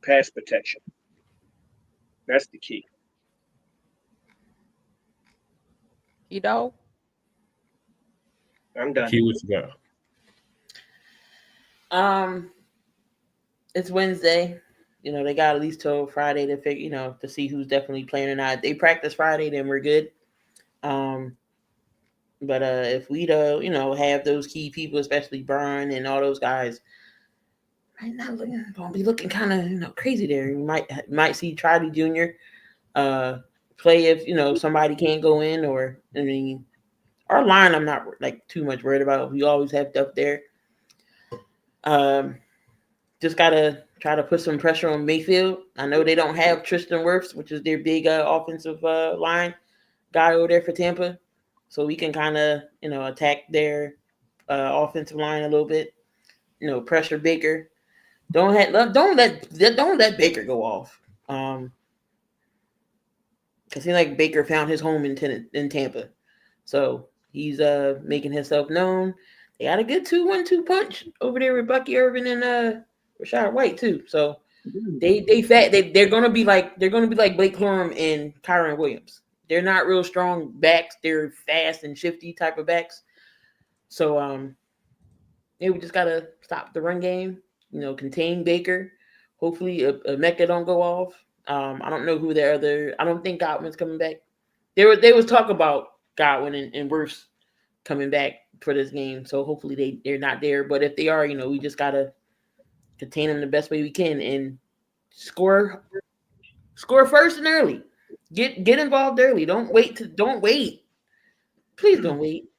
Pass protection. That's the key. You know, I'm done. Key, what you got? It's Wednesday. You know, they got at least till Friday to figure, you know, to see who's definitely playing or not. If they practice Friday, then we're good. But if we don't, you know, have those key people, especially Brian and all those guys, gonna be looking kind of, you know, crazy there. You might see Triley Jr. Play if, you know, somebody can't go in, or I mean, our line I'm not like too much worried about. We always have depth there. Just gotta try to put some pressure on Mayfield. I know they don't have Tristan Wirfs, which is their big offensive line guy over there for Tampa, so we can kind of, you know, attack their offensive line a little bit. You know, pressure Baker. Don't let Baker go off. Because he like Baker found his home in Tampa, so he's making himself known. They got a good 2-1-2 punch over there with Bucky Irvin and Rashad White too. So they're gonna be like Blake Corum and Kyron Williams. They're not real strong backs. They're fast and shifty type of backs. So we just gotta stop the run game. You know, contain Baker. Hopefully, Mecca don't go off. I don't know who the other. I don't think Godwin's coming back. They was talk about Godwin and Wirfs coming back for this game. So hopefully they're not there. But if they are, you know, we just gotta contain them the best way we can and score first and early. Get involved early. Don't wait. Please don't wait.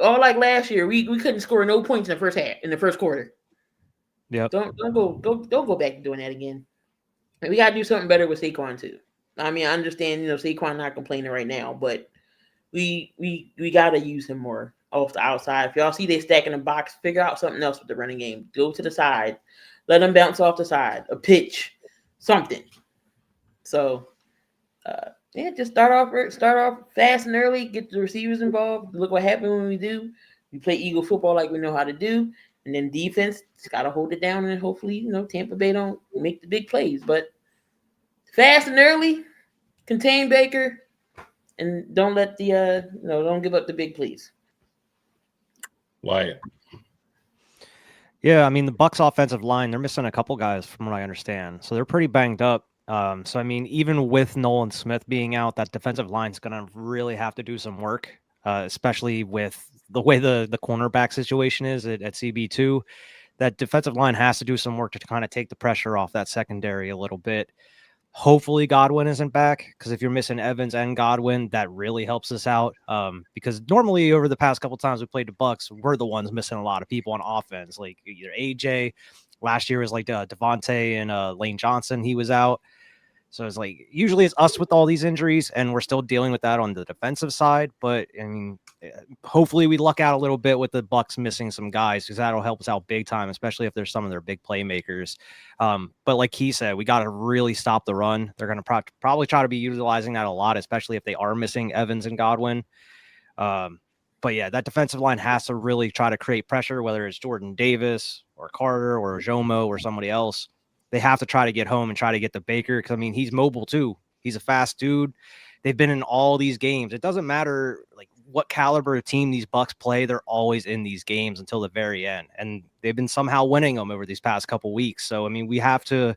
All like last year, we couldn't score no points in the first quarter. Yep. Don't go back to doing that again. And we gotta do something better with Saquon too. I mean, I understand, you know, Saquon not complaining right now, but we gotta use him more off the outside. If y'all see they stacking the box, figure out something else with the running game. Go to the side, let them bounce off the side, a pitch, something. So, just start off fast and early. Get the receivers involved. Look what happened when we do. We play Eagle football like we know how to do. And then defense just got to hold it down, and hopefully, you know, Tampa Bay don't make the big plays. But fast and early, contain Baker, and don't let the don't give up the big plays. Wyatt. Yeah, I mean, the Bucs offensive line, they're missing a couple guys from what I understand. So they're pretty banged up. So, I mean, even with Nolan Smith being out, that defensive line is going to really have to do some work, especially with the way the cornerback situation is at CB2. That defensive line has to do some work to kind of take the pressure off that secondary a little bit. Hopefully Godwin isn't back, because if you're missing Evans and Godwin, that really helps us out. Because normally over the past couple times we played the Bucs, we're the ones missing a lot of people on offense, like either AJ. Last year was like Devontae and Lane Johnson. He was out. So it's like usually it's us with all these injuries, and we're still dealing with that on the defensive side. But I mean, hopefully we luck out a little bit with the Bucs missing some guys, because that'll help us out big time, especially if there's some of their big playmakers. But like he said, we got to really stop the run. They're going to probably try to be utilizing that a lot, especially if they are missing Evans and Godwin. But yeah, that defensive line has to really try to create pressure, whether it's Jordan Davis or Carter or Jomo or somebody else. They have to try to get home and try to get to Baker, because, I mean, he's mobile too. He's a fast dude. They've been in all these games. It doesn't matter like what caliber of team these Bucs play. They're always in these games until the very end, and they've been somehow winning them over these past couple weeks. So, I mean, we have to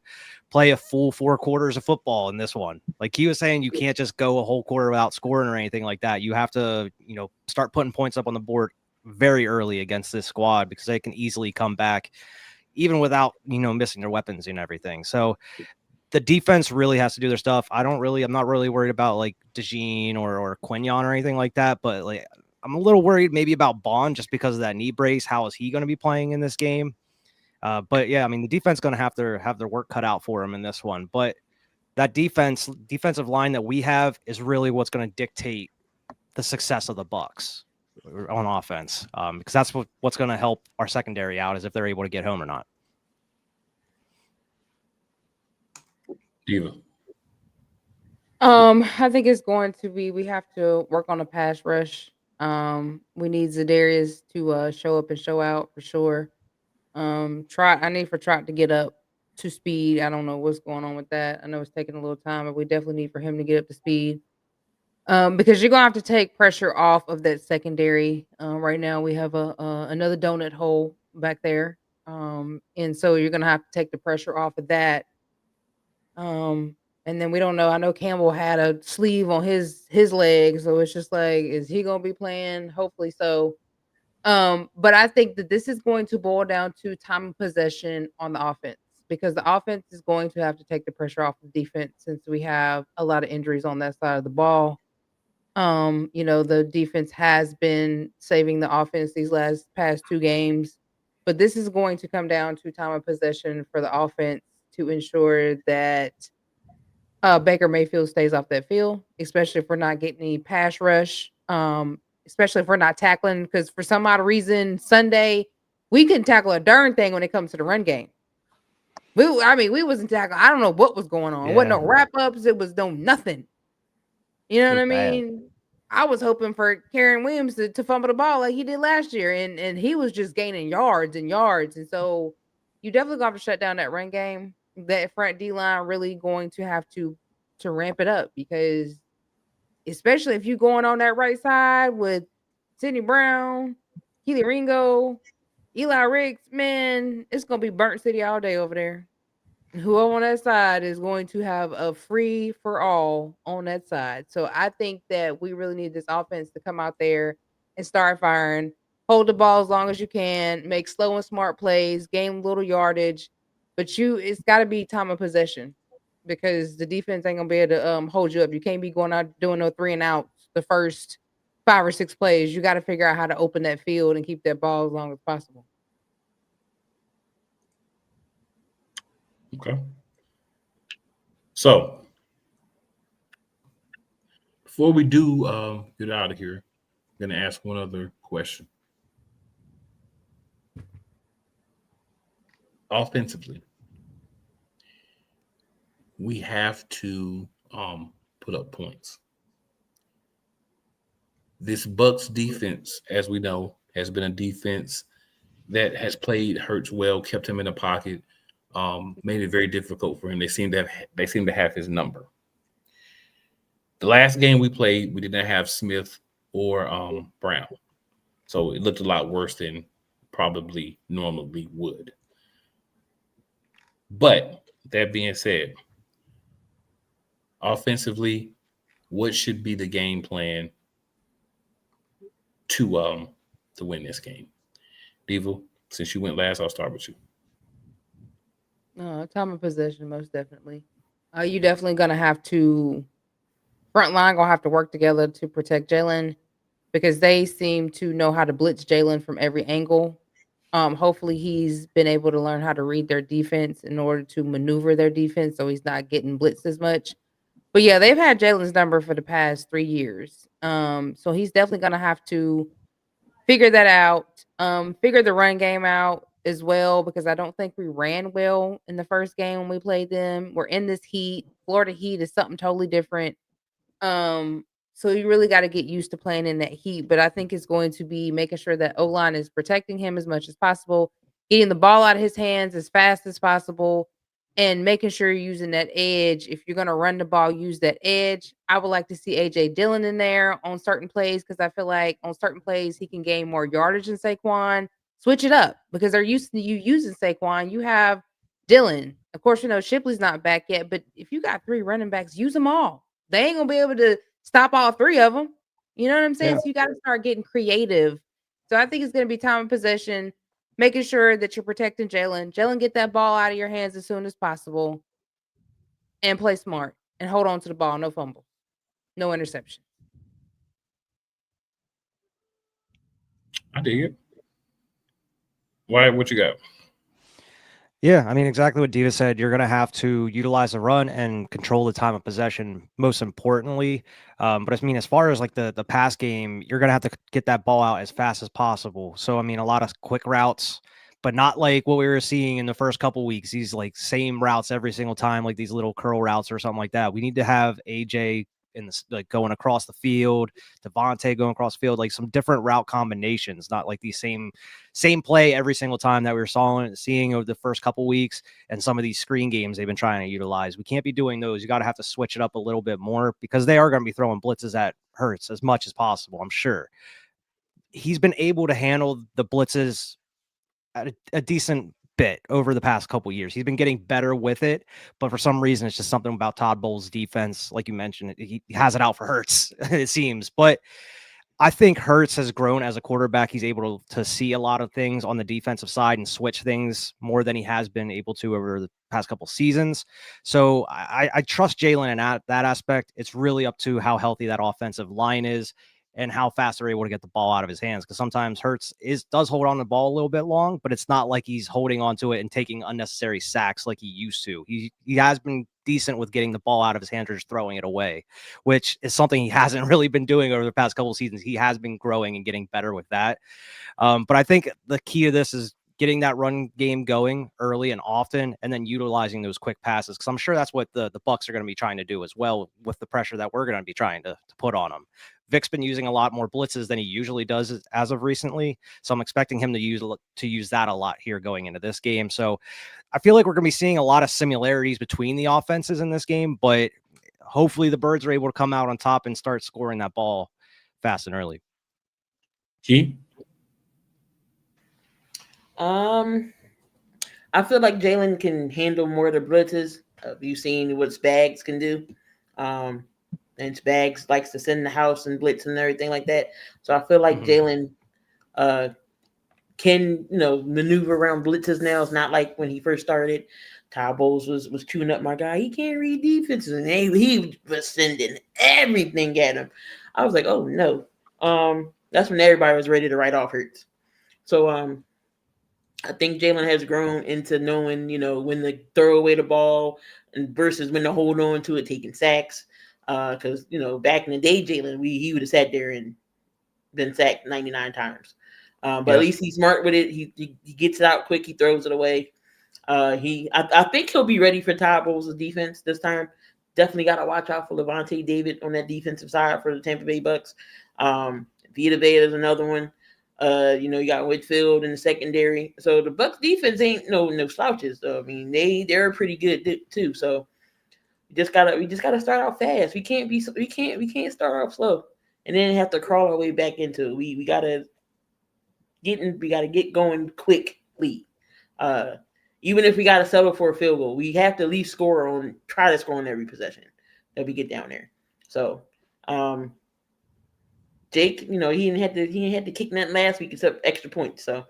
play a full 4 quarters of football in this one. Like he was saying, you can't just go a whole quarter without scoring or anything like that. You have to, you know, start putting points up on the board very early against this squad, because they can easily come back even without, you know, missing their weapons and everything. So the defense really has to do their stuff. I'm not really worried about like DeJean or Quignon or anything like that, but like I'm a little worried maybe about Bond just because of that knee brace. How is he going to be playing in this game? But yeah, I mean, the defense going to have their work cut out for him in this one. But that defensive line that we have is really what's going to dictate the success of the Bucs on offense, because that's what's going to help our secondary out, is if they're able to get home or not. Diva. I think it's going to be we have to work on a pass rush. We need Zadarius to show up and show out for sure. I need for Trot to get up to speed. I don't know what's going on with that. I know it's taking a little time, but we definitely need for him to get up to speed. Because you're gonna have to take pressure off of that secondary. Right now we have another donut hole back there. And so you're gonna have to take the pressure off of that. And then we don't know. I know Campbell had a sleeve on his leg, so it's just like, is he gonna be playing? Hopefully so. But I think that this is going to boil down to time of possession on the offense because the offense is going to have to take the pressure off the defense since we have a lot of injuries on that side of the ball. The defense has been saving the offense these past 2 games, but this is going to come down to time of possession for the offense to ensure that Baker Mayfield stays off that field, especially if we're not getting any pass rush. Especially if we're not tackling, because for some odd reason, Sunday, we couldn't tackle a darn thing when it comes to the run game. We wasn't tackling. I don't know what was going on. It wasn't no wrap-ups. It was no nothing. You know what I mean? I was hoping for Karen Williams to fumble the ball like he did last year, and he was just gaining yards and yards. And so you definitely got to shut down that run game. That front D-line really going to have to ramp it up because especially if you're going on that right side with Sidney Brown, Keely Ringo, Eli Ricks, man, it's going to be burnt city all day over there. Whoever on that side is going to have a free for all on that side. So I think that we really need this offense to come out there and start firing, hold the ball as long as you can, make slow and smart plays, gain little yardage, but it's got to be time of possession. Because the defense ain't gonna be able to hold you up. You can't be going out doing no 3 and outs the first 5 or 6 plays. You got to figure out how to open that field and keep that ball as long as possible. Okay. So before we do get out of here, I'm gonna ask one other question. Offensively, we have to put up points. This Bucs defense, as we know, has been a defense that has played Hurts well, kept him in the pocket, made it very difficult for him. They seem to have his number. The last game we played, we didn't have Smith or Brown, so it looked a lot worse than probably normally would. But that being said, offensively, what should be the game plan to win this game? Diva, since you went last, I'll start with you. Time of possession, most definitely. You definitely gonna have to front line gonna have to work together to protect Jalen because they seem to know how to blitz Jalen from every angle. Hopefully he's been able to learn how to read their defense in order to maneuver their defense so he's not getting blitzed as much. But yeah, they've had Jalen's number for the past 3 years. So he's definitely gonna have to figure that out. Figure the run game out as well, because I don't think we ran well in the first game when we played them. We're in this heat. Florida heat is something totally different. So you really got to get used to playing in that heat. But I think it's going to be making sure that O-line is protecting him as much as possible, getting the ball out of his hands as fast as possible, and making sure you're using that edge. If you're going to run the ball, use that edge. I would like to see A.J. Dillon in there on certain plays because I feel like on certain plays he can gain more yardage than Saquon. Switch it up because they're used to you using Saquon. You have Dillon. Of course, Shipley's not back yet, but if you got 3 running backs, use them all. They ain't going to be able to stop all 3 of them. You know what I'm saying? Yeah. So you got to start getting creative. So I think it's going to be time of possession, making sure that you're protecting Jalen. Jalen, get that ball out of your hands as soon as possible and play smart and hold on to the ball. No fumble, no interception. I dig it. Why? What you got? Yeah, I mean, exactly what Diva said. You're going to have to utilize the run and control the time of possession, most importantly. But I mean, as far as like the pass game, you're going to have to get that ball out as fast as possible. So, I mean, a lot of quick routes, but not like what we were seeing in the first couple weeks. These like same routes every single time, like these little curl routes or something like that. We need to have AJ in the like going across the field, Devontae going across the field, like some different route combinations, not like the same play every single time that we were seeing over the first couple weeks and some of these screen games they've been trying to utilize. We can't be doing those. You got to have to switch it up a little bit more because they are going to be throwing blitzes at Hurts as much as possible, I'm sure. He's been able to handle the blitzes at a decent bit over the past couple years. He's been getting better with it, but for some reason, it's just something about Todd Bowles' defense. Like you mentioned, he has it out for Hurts, it seems. But I think Hurts has grown as a quarterback. He's able to see a lot of things on the defensive side and switch things more than he has been able to over the past couple seasons. So I trust Jalen in that aspect. It's really up to how healthy that offensive line is and how fast they're able to get the ball out of his hands. Because sometimes Hurts does hold on the ball a little bit long, but it's not like he's holding on to it and taking unnecessary sacks like he used to. He has been decent with getting the ball out of his hands or just throwing it away, which is something he hasn't really been doing over the past couple of seasons. He has been growing and getting better with that. But I think the key to this is getting that run game going early and often, and then utilizing those quick passes. Because I'm sure that's what the Bucs are going to be trying to do as well with the pressure that we're going to be trying to put on them. Vic's been using a lot more blitzes than he usually does as of recently. So I'm expecting him to use that a lot here going into this game. So I feel like we're going to be seeing a lot of similarities between the offenses in this game, but hopefully the Birds are able to come out on top and start scoring that ball fast and early. Key? I feel like Jalen can handle more of the blitzes. You've seen what Spags can do. And Spags likes to sit in the house and blitz and everything like that. So I feel like Jalen can, maneuver around blitzes now. It's not like when he first started. Todd Bowles was chewing up my guy. He can't read defenses. And he was sending everything at him. I was like, oh, no. That's when everybody was ready to write off Hurts. So I think Jalen has grown into knowing, when to throw away the ball and versus when to hold on to it, taking sacks. Because, back in the day, Jalen, he would have sat there and been sacked 99 times. But at least he's smart with it. He gets it out quick. He throws it away. I think he'll be ready for Todd Bowles' defense this time. Definitely got to watch out for Levante David on that defensive side for the Tampa Bay Bucks. Vita Vea is another one. You got Whitfield in the secondary. So the Bucks defense ain't no slouches. So, I mean, they're pretty good too. So we just gotta start out fast. We can't start off slow and then have to crawl our way back into it. We gotta get going quickly. Even if we gotta settle for a field goal, we have to at least try to score on every possession that we get down there. So Jake, he didn't have to kick nothing last week except extra points. So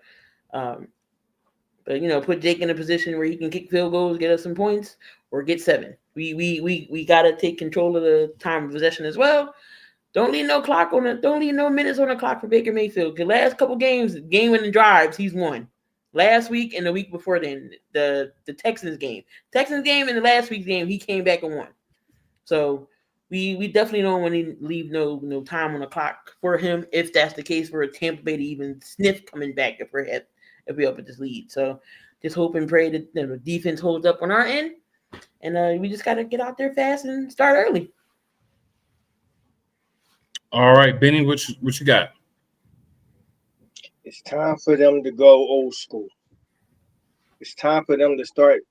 but put Jake in a position where he can kick field goals, get us some points, or get 7. We gotta take control of the time of possession as well. Don't leave no minutes on the clock for Baker Mayfield. The last couple games, game-winning drives, he's won. Last week and the week before then, the Texans game and the last week's game, he came back and won. So we definitely don't want to leave no time on the clock for him if that's the case for Tampa Bay to even sniff coming back if we're up at this lead. So just hope and pray that the defense holds up on our end, and we just got to get out there fast and start early. All right, Benny, what you got? It's time for them to go old school. It's time for them to start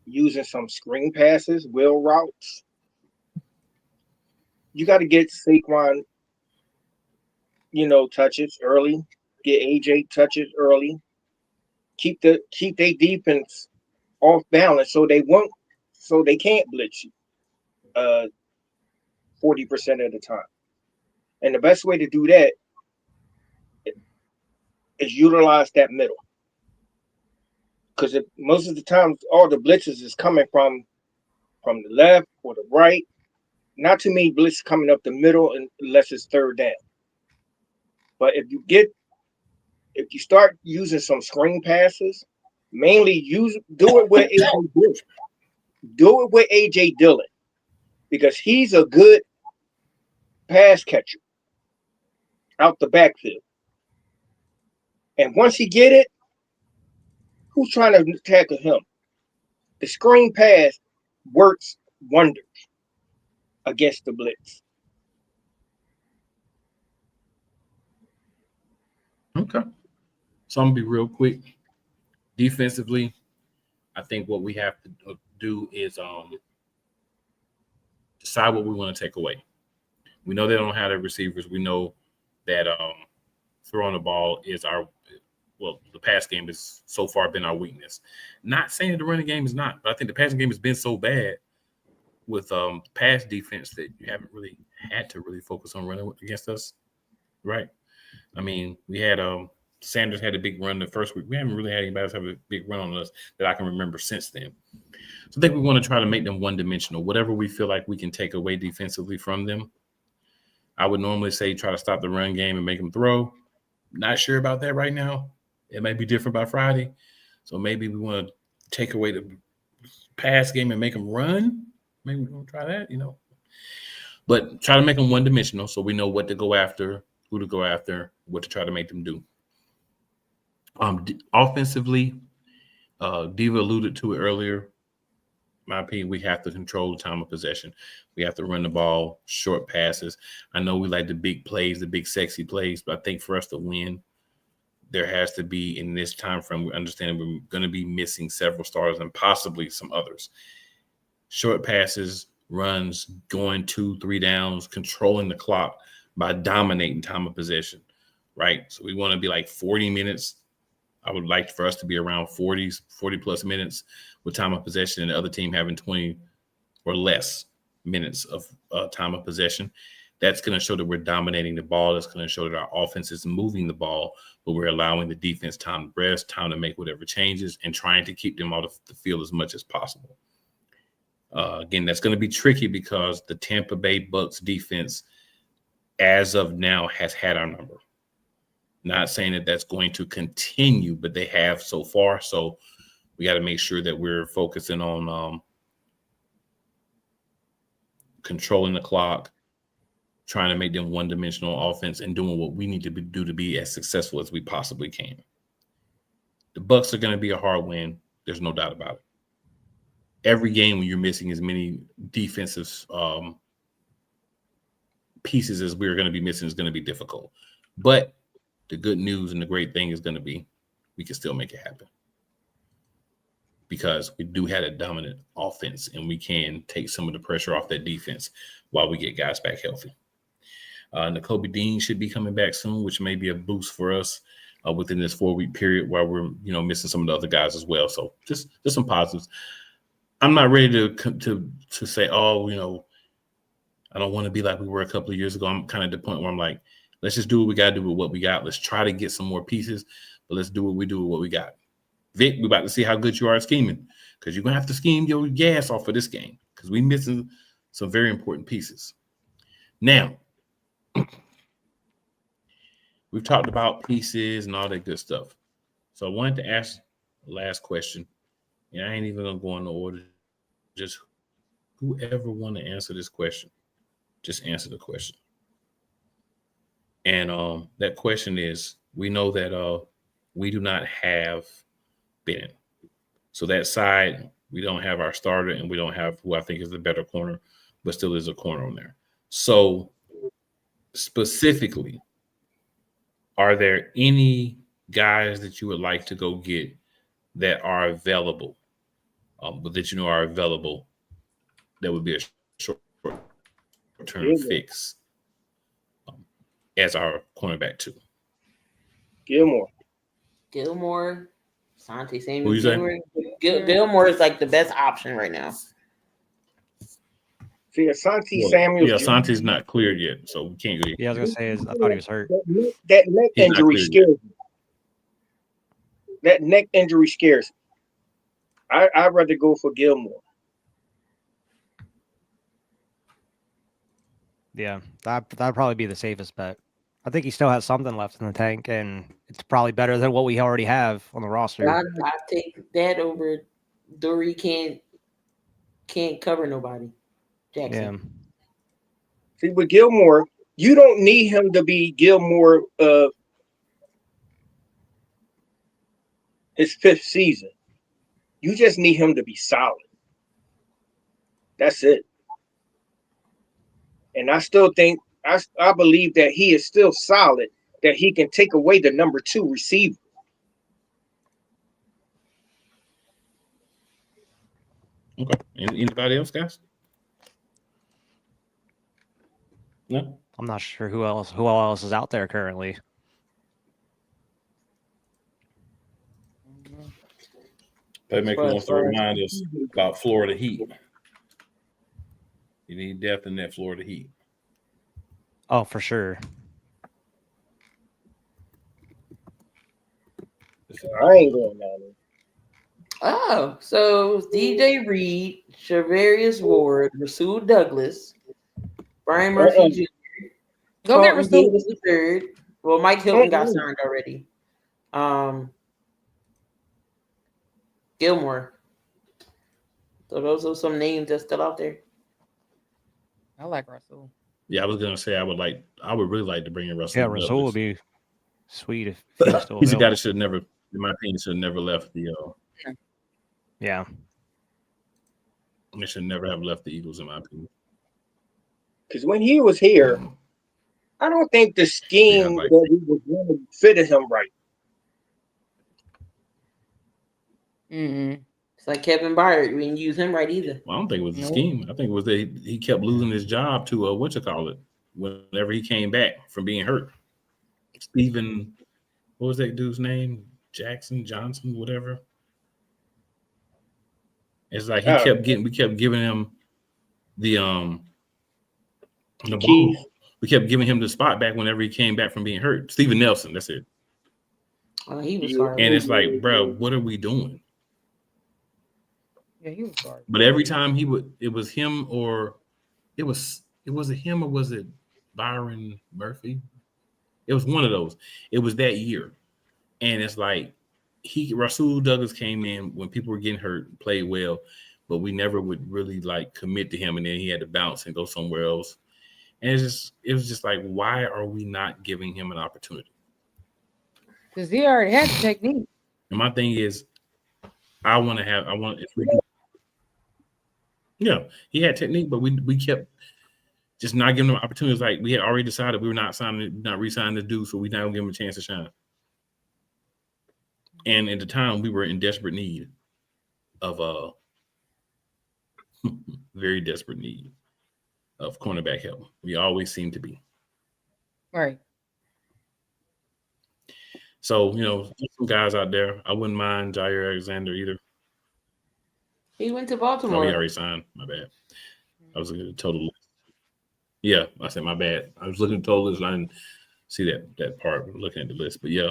using some screen passes, wheel routes. You got to get Saquon, touches early. Get AJ touches early. Keep their defense off balance so they can't blitz you 40% of the time. And the best way to do that is utilize that middle. Because most of the time, all the blitzes is coming from the left or the right. Not too many blitzes coming up the middle unless it's third down. But if you start using some screen passes, mainly do it with AJ Dillon. Do it with AJ Dillon because he's a good pass catcher out the backfield. And once he get it, who's trying to tackle him. The screen pass works wonders against the blitz. Okay. So I'm gonna be real quick. Defensively, I think what we have to do is decide what we want to take away. We know they don't have the receivers. We know that throwing the ball is the pass game has so far been our weakness. Not saying that the running game is not, but I think the passing game has been so bad with pass defense that you haven't really had to really focus on running against us, right? I mean, we had Sanders had a big run the first week. We haven't really had anybody else have a big run on us that I can remember since then. So I think we want to try to make them one-dimensional. Whatever we feel like we can take away defensively from them, I would normally say try to stop the run game and make them throw. Not sure about that right now. It may be different by Friday. So maybe we want to take away the pass game and make them run. Maybe we want to try that, But try to make them one-dimensional so we know what to go after, who to go after, what to try to make them do. Offensively, Diva alluded to it earlier. In my opinion, we have to control the time of possession. We have to run the ball, short passes. I know we like the big plays, the big sexy plays, but I think for us to win, there has to be, in this time frame, we understand we're going to be missing several starters and possibly some others. Short passes, runs, going 2-3 downs, controlling the clock by dominating time of possession, right? So we want to be like 40 minutes. I would like for us to be around 40 plus minutes with time of possession and the other team having 20 or less minutes of time of possession. That's going to show that we're dominating the ball. That's going to show that our offense is moving the ball, but we're allowing the defense time to rest, time to make whatever changes, and trying to keep them out of the field as much as possible. Again, that's going to be tricky because the Tampa Bay Bucks defense, as of now, has had our number. Not saying that that's going to continue, but they have so far. So we got to make sure that we're focusing on controlling the clock, trying to make them one-dimensional offense, and doing what we need to do to be as successful as we possibly can. The Bucks are going to be a hard win. There's no doubt about it. Every game when you're missing as many defensive pieces as we're going to be missing is going to be difficult. But the good news and the great thing is going to be we can still make it happen because we do have a dominant offense and we can take some of the pressure off that defense while we get guys back healthy. Nakobe Dean should be coming back soon, which may be a boost for us within this 4-week period while we're missing some of the other guys as well. So just some positives. I'm not ready to say, I don't want to be like we were a couple of years ago. I'm kind of at the point where I'm like, let's just do what we got to do with what we got. Let's try to get some more pieces, but let's do what we do with what we got. Vic, we're about to see how good you are at scheming because you're going to have to scheme your gas off of this game because we're missing some very important pieces. Now, we've talked about pieces and all that good stuff. So I wanted to ask the last question. And I ain't even going to go in the order. Just whoever want to answer this question, just answer the question. And that question is, we know that we do not have Bennett. So that side, we don't have our starter and we don't have who I think is the better corner, but still is a corner on there. So specifically, are there any guys that you would like to go get that are available, but that are available that would be a short-term fix as our cornerback too? Gilmore, Asante Samuel. Who you say? Gilmore is like the best option right now. See, Asante Samuel. Yeah, Asante's not cleared yet, so we can't go. Yeah, I was gonna say, I thought he was hurt. That neck injury scares me. That neck injury scares me. I'd rather go for Gilmore. Yeah, that'd probably be the safest bet. I think he still has something left in the tank, and it's probably better than what we already have on the roster. I'd take that over Dory can't cover nobody. Jackson. Yeah. See, with Gilmore, you don't need him to be Gilmore his 5th season. You just need him to be solid. That's it. And I still think I believe that he is still solid, that he can take away the number 2 receiver. Okay. Anybody else, guys? No. I'm not sure who else is out there currently. Playmaker wants to remind us about Florida Heat. You need depth in that Florida Heat. Oh, for sure. I ain't going down there. Oh, so DJ Reed, Shavarius Ward, Rasul Douglas, Brian Murphy Jr., Go get Carlton Rasul. Davis III. Well, Mike Hilton got signed already. Gilmore. So those are some names that's still out there. I like Rasul. Yeah, I was gonna say I would really like to bring in Russell. Yeah, Rasul would be sweet if he was still He's a guy available. that should have never, in my opinion, should have never left the. Yeah. They should never have left the Eagles, in my opinion. Because when he was here, I don't think the scheme like- that he was running fitted him right. Mm-hmm. It's like Kevin Byard. We didn't use him right either. Well, I don't think it was the Nope. scheme. I think it was that he kept losing his job to whenever he came back from being hurt. Steven, what was that dude's name? Johnson, whatever. It's like we kept giving him the Keith. we kept giving him the spot back whenever he came back from being hurt. Steven Nelson, that's it. He was hard. And it's like, bro, what are we doing? Yeah, he was hard. But every time it was him or was it him or was it Byron Murphy? It was one of those. It was that year. And it's like Rasul Douglas came in when people were getting hurt, played well, but we never would really like commit to him, and then he had to bounce and go somewhere else. And it was just like, why are we not giving him an opportunity? Because he already had the technique. And my thing is, he had technique, but we kept just not giving him opportunities. Like we had already decided we were not re-signing the dude, so we not gonna give him a chance to shine. And at the time, we were in desperate need of very desperate need of cornerback help. We always seem to be. Right. So, some guys out there. I wouldn't mind Jair Alexander either. He went to No, Baltimore. he already signed. My bad. I was looking at the total list. Yeah, I said my bad. I was looking at the total list. And I didn't see that part looking at the list. But yeah,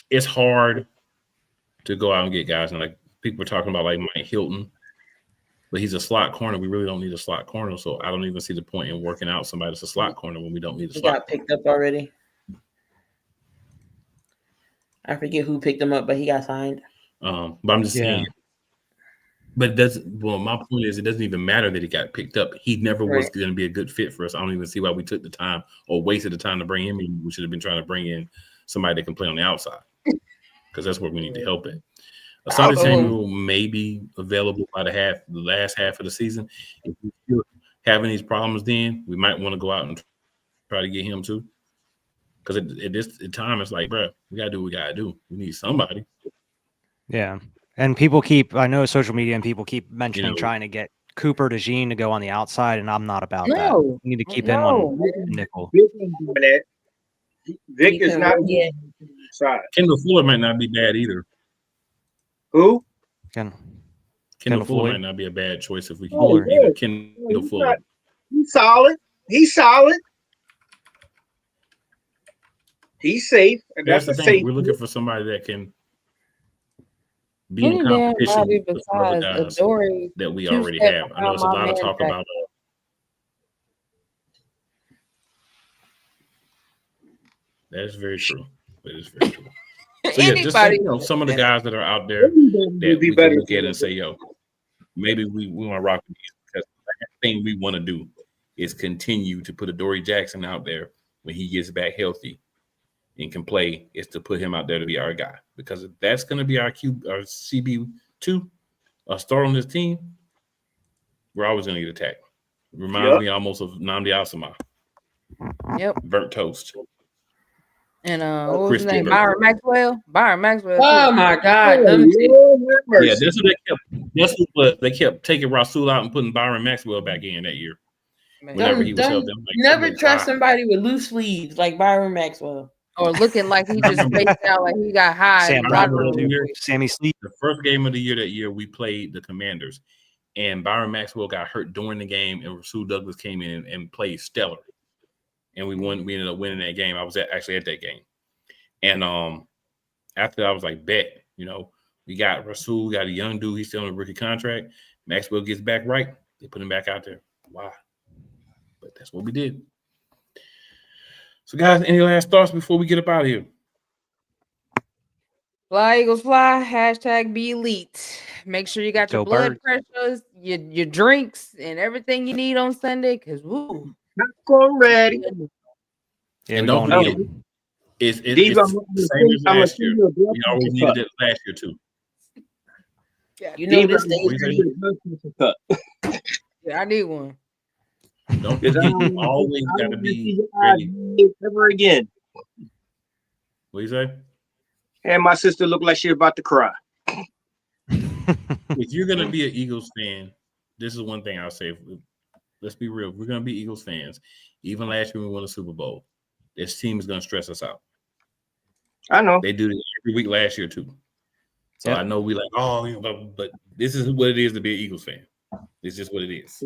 it's hard to go out and get guys. And like people are talking about like Mike Hilton, but he's a slot corner. We really don't need a slot corner. So I don't even see the point in working out somebody that's a slot corner when we don't need a He slot. got picked up already. I forget who picked him up, but he got signed. But I'm just saying. But my point is, it doesn't even matter that he got picked up. He never was going to be a good fit for us. I don't even see why we took the time or wasted the time to bring him in. We should have been trying to bring in somebody that can play on the outside because that's where we need to help at. Asante Samuel may be available by the last half of the season. If we're still having these problems, then we might want to go out and try to get him too. Because at this time, it's like, bro, we got to do what we got to do. We need somebody. Yeah. And I know social media and people keep mentioning trying to get Cooper DeJean to go on the outside, and I'm not about that. We need to keep him on nickel. Vic is not side. Kendall Fuller might not be bad either. Who? Kendall Fuller might not be a bad choice if we can Fuller. get either Kendall Fuller. He's solid. He's solid. He's safe. And That's that's the a thing. safe. We're looking for somebody that can be Any in damn competition body with the other besides guys Adoree that we two already step have. I know it's a behind lot my of talk man about that is very true. That is very true. So yeah, just Anybody some of the guys that are out there that we can look at and say, yo, maybe we want to rock with these because the last thing we want to do is continue to put Adoree Jackson out there when he gets back healthy and can play is to put him out there to be our guy. Because if that's going to be our CB2, start on this team, we're always going to get attacked. Reminds me almost of Nnamdi Asomugha. Yep. Burnt toast. And what was his Crispy name? burger. Byron Maxwell. Byron Maxwell. Oh my God. Yeah, that's what they kept taking Rasul out and putting Byron Maxwell back in that year. Whenever he was healthy. Never trust somebody with loose sleeves like Byron Maxwell. Or looking like he just spaced out like he got high. Sammy Sleep. The first game of the year that year, we played the Commanders, and Byron Maxwell got hurt during the game, and Rasul Douglas came in and played stellar. And we won. We ended up winning that game. I was actually at that game. And after that, I was like, bet, we got Rasul, got a young dude. He's still on a rookie contract. Maxwell gets back right. They put him back out there. Why? But that's what we did. So, guys, any last thoughts before we get up out of here? Fly, Eagles, fly. # be elite. Make sure you got your blood pressures, your drinks, and everything you need on Sunday. Because, woo. Popcorn ready. Yeah, and don't forget, it's the same as last year. We always needed it last year, too. This thing. Yeah, I need one. Don't forget, you always got to be ready. Ever again. What you say? And my sister looked like she was about to cry. If you're going to be an Eagles fan, this is one thing I'll say. Let's be real. We're going to be Eagles fans. Even last year when we won the Super Bowl, this team is going to stress us out. I know. They do this every week last year, too. So I know we like, but this is what it is to be an Eagles fan. It's just what it is.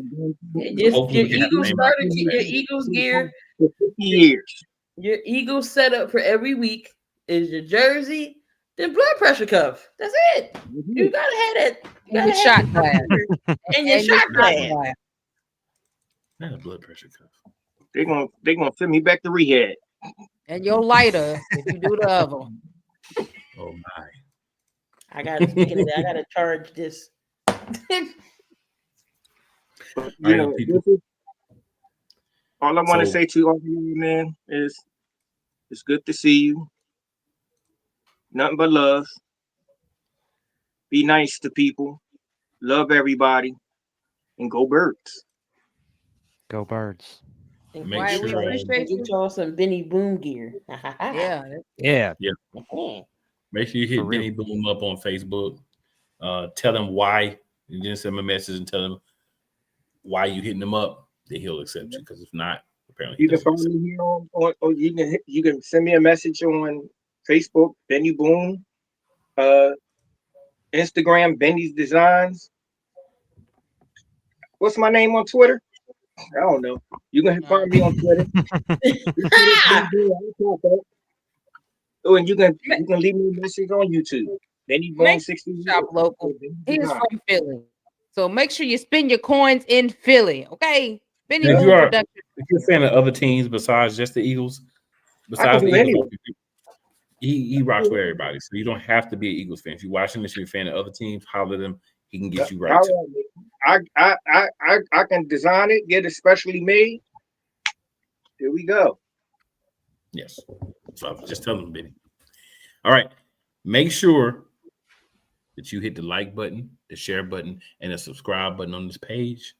Your Eagles gear for 50 years. Your Eagles setup for every week is your jersey, then blood pressure cuff. That's it. You gotta have it. Your shot glass. And your shot glass. Not a blood pressure cuff. They're gonna send me back to rehab. And your lighter if you do the other one. Oh my. I gotta charge this. But, all I want to say to all of you, man, is it's good to see you. Nothing but love. Be nice to people. Love everybody. And go Birds. Go Birds. Make sure get y'all some Benny Boom gear. Yeah. Make sure you hit Benny Boom up on Facebook. Tell him why. You just send him a message and tell him why you hitting him up. Then he'll accept you. Because if not, apparently you can follow me here on you can send me a message on Facebook, Benny Boom, Instagram, Benny's Designs. What's my name on Twitter? I don't know. You can find me on Twitter. Oh, and you can leave me a message on YouTube. Benny Boom 60 shop local. He's from Philly, so make sure you spend your coins in Philly. Okay, Benny Boom production. If you're a fan of other teams besides just the Eagles, he rocks with everybody. So you don't have to be an Eagles fan. If you're watching this, you're a fan of other teams, holler at him. He can get you right. I can design it, get it specially made. Here we go. Yes. So I was just telling him, Benny. All right. Make sure that you hit the like button, the share button, and the subscribe button on this page.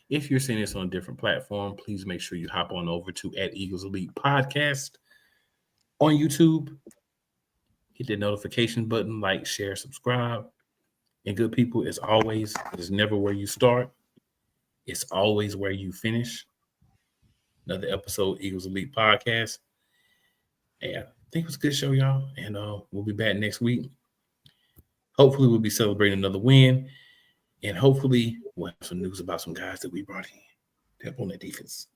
If you're seeing this on a different platform, please make sure you hop on over to @Eagles Elite Podcast on YouTube. Hit the notification button, like, share, subscribe. And good people, as always, it's never where you start. It's always where you finish. Another episode, Eagles Elite Podcast. Yeah, I think it was a good show, y'all. And we'll be back next week. Hopefully, we'll be celebrating another win. And hopefully, we'll have some news about some guys that we brought in to help on that defense.